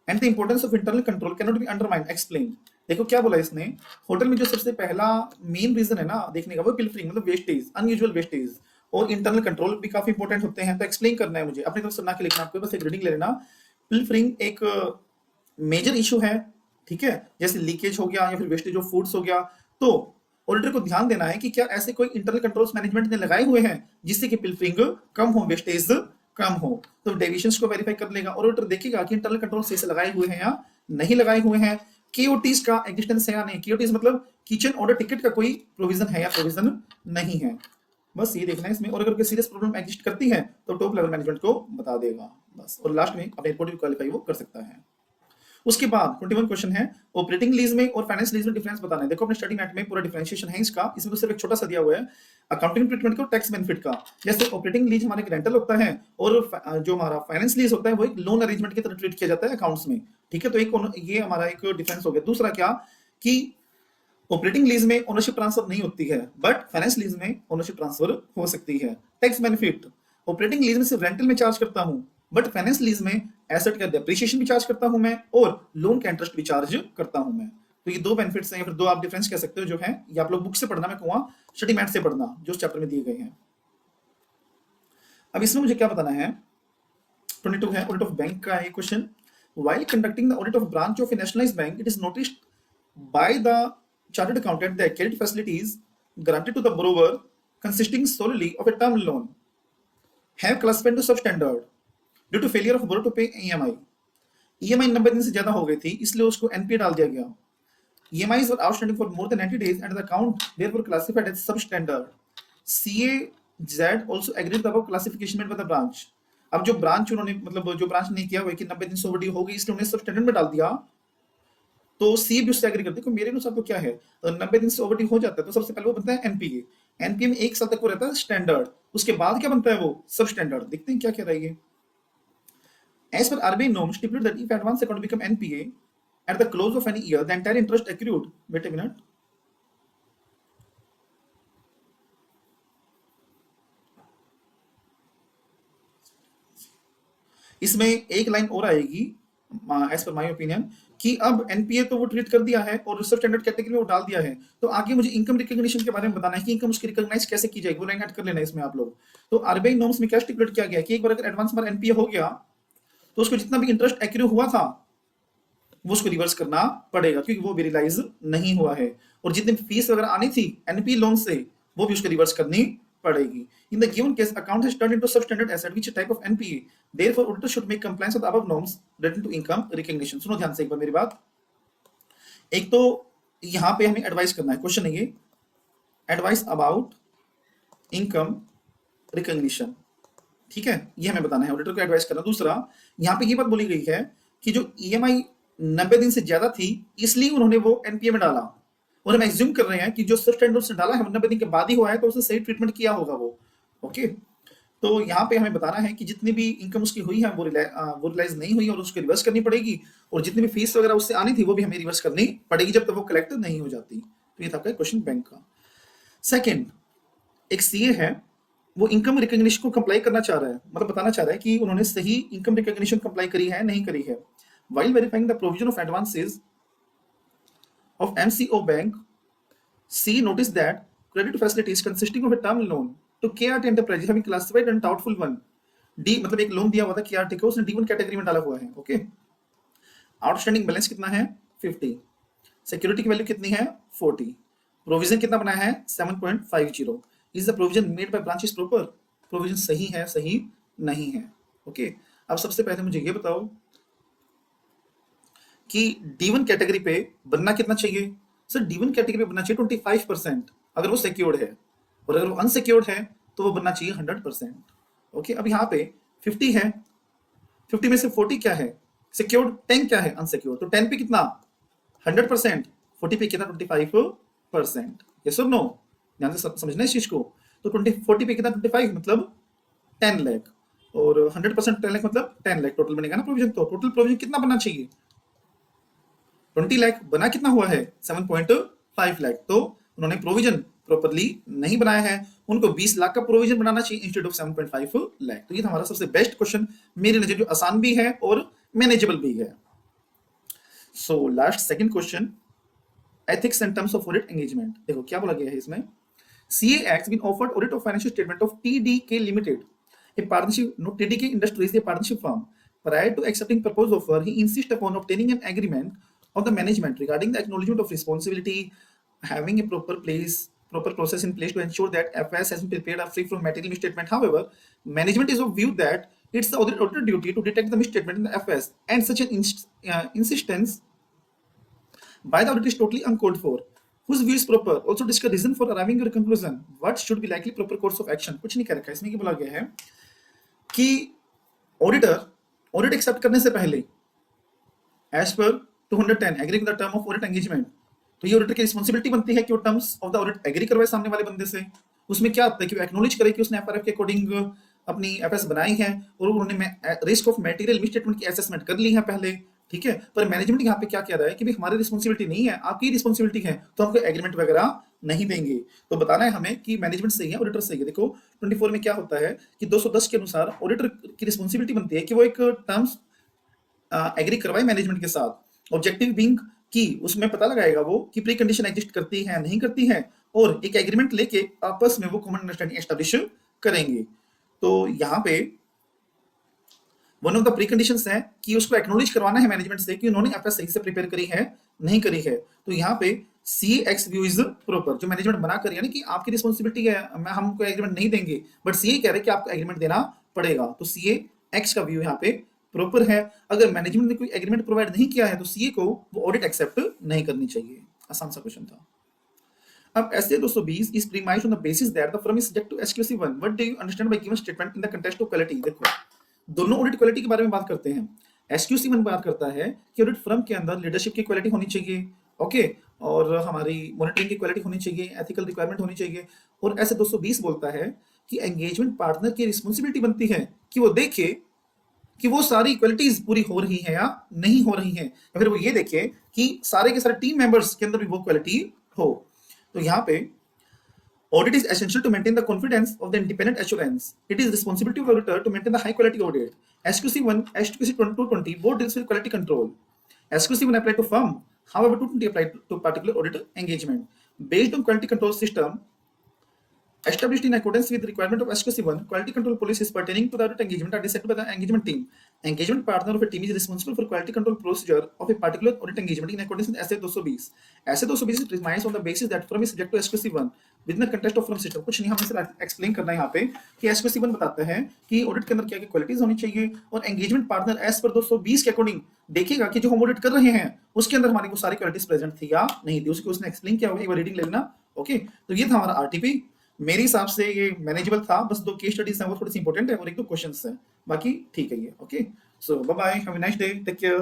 and the importance of internal control can not be undermined, explain. देखो क्या बोला इसने, होटल में जो सबसे पहला मेन रीजन है ना देखने का वो पिल्फरिंग, मतलब वेस्टेज, अनयूजुअल वेस्टेज, और इंटरनल कंट्रोल भी काफी इंपॉर्टेंट होते हैं। तो एक्सप्लेन करना है मुझे, अपनी तरफ से ना के लिखना, आपको बस एक रीडिंग ले लेना। पिल्फरिंग एक मेजर इशू है, ठीक है, जैसे लीकेज हो गया या फिर वेस्टेज ऑफ फूड्स हो गया। तो ऑडिटर को ध्यान देना है कि क्या ऐसे कोई इंटरनल कंट्रोल्स मैनेजमेंट ने लगाए हुए हैं जिससे कि पिल्फरिंग कम हो, वेस्टेज कम हो। तो डेविएशंस को वेरीफाई कर लेगा और ऑडिटर देखेगा कि इंटरनल कंट्रोल सही से लगाए हुए हैं या नहीं लगाए हुए हैं, केओटीज का एग्जिस्टेंस है या नहीं। केओटीज मतलब किचन ऑर्डर टिकट का कोई प्रोविजन है या प्रोविजन नहीं है, बस ये देखना है इसमें। और अगर कोई सीरियस प्रॉब्लम एग्जिस्ट करती है तो टॉप लेवल मैनेजमेंट को बता देगा बस, और लास्ट में अपने रिपोर्ट भी क्वालिफाई वो कर सकता है। उसके बाद 21 क्वेश्चन है, ऑपरेटिंग लीज में और फाइनेंस लीज में डिफरेंस बताना है। देखो अपने स्टडी मैट में पूरा डिफरेंशिएशन है इसका, इसमें तो सिर्फ एक छोटा सा दिया हुआ है अकाउंटिंग ट्रीटमेंट को टैक्स बेनिफिट का। जैसे ऑपरेटिंग लीज हमारे रेंटल होता है और जो हमारा फाइनेंस लीज होता है वो एक लोन अरेंजमेंट की तरह ट्रीट किया जाता है अकाउंट्स में, ठीक है। तो एक ये हमारा एक डिफरेंस हो गया। दूसरा क्या कि ऑपरेटिंग लीज में ओनरशिप ट्रांसफर नहीं होती है, बट फाइनेंस लीज में ओनरशिप ट्रांसफर हो सकती है। टैक्स बेनिफिट, ऑपरेटिंग लीज में सिर्फ रेंटल में चार्ज करता हूं, बट फाइनेंस लीज में एसेट का डेप्रिसिएशन भी चार्ज करता हूं मैं और लोन का इंटरेस्ट भी चार्ज करता हूं मैं। तो ये दो बेनिफिट्स हैं या फिर दो आप डिफरेंस कह सकते हो जो है, ये आप लोग बुक से पढ़ना, मैं कहूंगा स्टडी मैट से पढ़ना जो इस चैप्टर में दिए गए हैं। अब इसमें मुझे क्या बताना है, 22 है ऑडिट ऑफ बैंक का एक question. While conducting the audit of branch of A nationalised bank it is noticed by the chartered accountant that credit facilities granted to the borrower consisting solely of a term loan have classified to substandard due to failure of borrower to pay EMI. EMI 90 दिन से ज्यादा हो गई थी इसलिए उसको NPA डाल दिया गया। EMIs were outstanding for more than 90 days and the account therefore classified as substandard. CAZ also agreed with the above classification made by the branch. अब जो ब्रांच उन्होंने मतलब जो ब्रांच ने किया हुआ है कि 90 दिन से ओवरड्यू हो गई इसलिए उन्हें सबस्टैंडर्ड में डाल दिया, तो सी भी उससे एग्री करती है कि मेरे अनुसार तो क्या है, 90 दिन से ओवरड्यू हो जाता है तो सबसे पहले वो बनता है एनपीए। एनपीए में एक साल तक वो रहता है स्टैंडर्ड, उसके बाद क्या बनता है वो सब स्टैंडर्ड। देखते हैं क्या कह रहा है ये। As per RBI norm stipulate that if advance account become NPA at the close of any year the entire interest accrued, wait a minute, इसमें एक लाइन और आएगी एज पर माय ओपिनियन कि अब एनपीए तो वो ट्रीट कर दिया है और सब स्टैंडर्ड कैटेगरी में वो डाल दिया है, तो आगे मुझे इनकम रिकॉग्निशन के बारे में बताना है कि इनकम उसकी रिकॉग्नाइज कैसे की जाएगी, वो लाइन ऐड कर लेना है इसमें आप लोग। तो आरबीआई नॉर्म्स में क्या स्टिपुलेट किया गया कि एक बार अगर एडवांस बार एनपीए हो गया तो उसको जितना भी इंटरेस्ट एक्रू हुआ था वो उसको रिवर्स करना पड़ेगा क्योंकि वो भी रियलाइज नहीं हुआ है, और जितनी फीस वगैरह आनी थी एनपीए लोन से वो भी उसको रिवर्स करनी पड़ेगी। In the given case, account has turned into substandard asset, which is a type of NPA. Therefore, auditor should make compliance with the above norms relating to income recognition. सुनो ध्यान से एक बार मेरी बात। एक तो यहाँ पे हमें एडवाइस करना है, क्वेश्चन है ये, एडवाइस अबाउट इनकम रिकॉग्निशन, ठीक है, ये हमें बताना है, ऑडिटर को एडवाइस करना। दूसरा, यहाँ पे ये बात बोली गई है कि जो ईएमआई 90 दिन से ज्यादा थी इसलिए उन्होंने वो एनपीए में डाला, और हम एज्यूम कर रहे हैं कि जो सबस्टैंडर्ड से डाला है 90 दिन के बाद ही हुआ है तो उसने सही ट्रीटमेंट किया होगा वो, ओके। तो यहाँ पे हमें बताना है कि जितनी भी इनकम उसकी हुई है वो रियलाइज नहीं हुई और उसको रिवर्स करनी पड़ेगी, और जितनी भी फीस वगैरह उससे आनी थी वो भी हमें रिवर्स करनी पड़ेगी जब तक वो कलेक्ट नहीं हो जाती। तो ये था आपका क्वेश्चन बैंक का। सेकेंड, एक सीए है वो इनकम रिकॉग्निशन को कंप्लाई करना चाह रहा है, मतलब बताना चाह रहा है कि उन्होंने सही इनकम रिकॉग्निशन कंप्लाई करी है नहीं करी है। While verifying the provision of advances of MCO bank, C noticed that credit facilities consisting of a term loan to KRT Enterprise having classified and doubtful one. D मतलब एक loan दिया हुआ था KRT को, उसने D1 कैटेगरी में डाला हुआ है, ओके। आउटस्टैंडिंग बैलेंस कितना है 50, सिक्योरिटी की वैल्यू कितनी है 40, प्रोविजन कितना बनाया है 7.50। Is the provision made by branches proper, provision सही है सही नहीं है, ओके। अब सबसे पहले मुझे ये बताओ कि D1 कैटेगरी पे बनना कितना चाहिए। सर D1 कैटेगरी पे बनना चाहिए 25% अगर वो सिक्योर्ड है, और अगर वो अनसिक्योर्ड है तो वो बनना चाहिए 100%, ओके। अब यहाँ पे 50 है, 50 में से 40 क्या है सिक्योर्ड, 10 क्या है अनसिक्योर्ड, तो 10 पे कितना 100%, 40 पे कितना 25%, यस और नो, ध्यान से समझना इस चीज को। तो 40 पे कितना 25 मतलब 10 लाख, और 100% 10 लाख मतलब 10 लाख टोटल बनेगा ना प्रोविजन। तो टोटल प्रोविजन कितना बनना चाहिए 20 लाख, बना कितना हुआ है 7.5 लाख। तो उन्होंने प्रोविजन प्रॉपरली नहीं बनाया है, उनको 20 लाख का प्रोविजन बनाना चाहिए इंस्टेड ऑफ 7.5 लाख। तो ये हमारा सबसे बेस्ट क्वेश्चन मेरी नजर, जो आसान भी है और मैनेजेबल भी है। So last second question, ethics and terms of audit engagement. देखो क्या बोला गया है इसमें, CA Acts been offered audit of financial statement of TDK Limited, a partnership. No, TDK Industries is a partnership firm. Prior to accepting proposed offer, he insists upon obtaining an agreement of the management regarding the acknowledgement of responsibility, having a proper process in place to ensure that FS has been prepared are free from material misstatement. However, management is of view that it's the auditor duty to detect the misstatement in the FS, and such an insistence by the audit is totally uncalled for. Whose view is proper? Also discuss reason for arriving at a conclusion. What should be likely proper course of action? कुछ नहीं कह रखा है इसमें, क्या बोला गया है कि ऑडिटर ऑडिट एक्सेप्ट करने से पहले as per 210 agree with the term of audit engagement, तो ये ऑडिटर की रिस्पॉन्सिबिलिटी बनती है कि वो terms of the audit agree करवाए सामने वाले बंदे से। उसमें क्या होता है कि वो एक्नॉलेज करे कि उसने एफआरएफ के अकॉर्डिंग अपनी एफएस बनाई है और उन्होंने रिस्क ऑफ मटेरियल मिसस्टेटमेंट की असेसमेंट कर ली है पहले, ठीक है। पर मैनेजमेंट यहाँ पे क्या कह रहा है कि भाई हमारी रिस्पॉन्सिबिलिटी नहीं है, आपकी रिस्पॉन्सिबिलिटी है, तो हमको एग्रीमेंट वगैरह नहीं देंगे। तो बताना है हमें कि मैनेजमेंट सही है, ऑडिटर सही है। देखो 24 में क्या होता है कि 210 के अनुसार ऑडिटर की रिस्पॉन्सिबिलिटी बनती है कि वो एक टर्म्स एग्री करवाए मैनेजमेंट के साथ, ऑब्जेक्टिव बीइंग कि उसमें पता लगाएगा वो कि प्री कंडीशन एग्जिस्ट करती है नहीं करती है, और एक एग्रीमेंट लेके आपस में वो कॉमन अंडरस्टैंडिंग एस्टैब्लिश करेंगे। तो यहाँ पे one of the pre conditions है कि उसको एक्नॉलेज करवाना है मैनेजमेंट से कि उन्होंने एफएस सही से प्रिपेयर करी है नहीं करी है। तो यहाँ पे CX व्यू इज प्रॉपर, जो मैनेजमेंट बना कर, यानी कि आपकी रिस्पॉन्सिबिलिटी है, मैं हमको एग्रीमेंट नहीं देंगे, बट CA कह रहे हैं कि आपको एग्रीमेंट देना पड़ेगा। तो CA X का व्यू यहाँ पे प्रॉपर है। अगर मैनेजमेंट ने कोई एग्रीमेंट प्रोवाइड नहीं किया है तो CA को वो ऑडिट एक्सेप्ट नहीं करनी चाहिए। आसान सा क्वेश्चन था। अब ऐसे 220 is premised on the basis that the firm is subject to SQC1. What do you understand by given statement in the context of quality? देखो दोनों ऑडिट क्वालिटी के बारे में बात करते हैं। SQC1 बात करता है कि ऑडिट फर्म के अंदर लीडरशिप की क्वालिटी होनी चाहिए, ओके, और हमारी मॉनिटरिंग की क्वालिटी होनी चाहिए, एथिकल रिक्वायरमेंट होनी चाहिए। और ऐसे 220 बोलता है कि एंगेजमेंट पार्टनर की रिस्पॉन्सिबिलिटी बनती है कि वो देखे कि वो सारी क्वालिटीज पूरी हो रही है या नहीं हो रही है, या फिर वो ये देखे कि सारे के सारे टीम मेंबर्स के अंदर भी वो क्वालिटी हो। तो यहाँ पे audit is essential to maintain the confidence of the independent assurance. It is responsibility of the auditor to maintain the high quality audit. SQC1, SQC 220 both deals with quality control. SQC1 applied to firm, however 220 applied to particular audit engagement. Based on quality control system established in accordance with the requirement of SQC1, quality control policies pertaining to the audit engagement are decided by the engagement team. Engagement partner of a team is responsible for quality control procedure of a particular audit engagement in accordance with SA 220. SA 220 is premised on the basis that firm is subject to SQC1 within the context of firm system. कुछ नहीं, हमें सिर्फ explain करना है यहाँ पे कि SQC1 बताता है कि ऑडिट के अंदर क्या क्या क्वालिटीज होनी चाहिए, और एंगेजमेंट पार्टनर एज पर 220 के अकॉर्डिंग देखेगा कि जो हम ऑडिट कर रहे हैं उसके अंदर हमारी वो सारी क्वालिटीज प्रेजेंट थी या नहीं थी। उसने एक्सप्लेन किया होगा, एक बार रीडिंग ले लेना। ओके, तो ये था हमारा आरटीपी। मेरे हिसाब से ये मैनेजेबल था, बस 2 केस स्टडीज हैं वो थोड़ी सी इंपॉर्टेंट है और 1-2 क्वेश्चंस हैं, बाकी ठीक है ये। Okay, so bye bye, have a nice day, take care.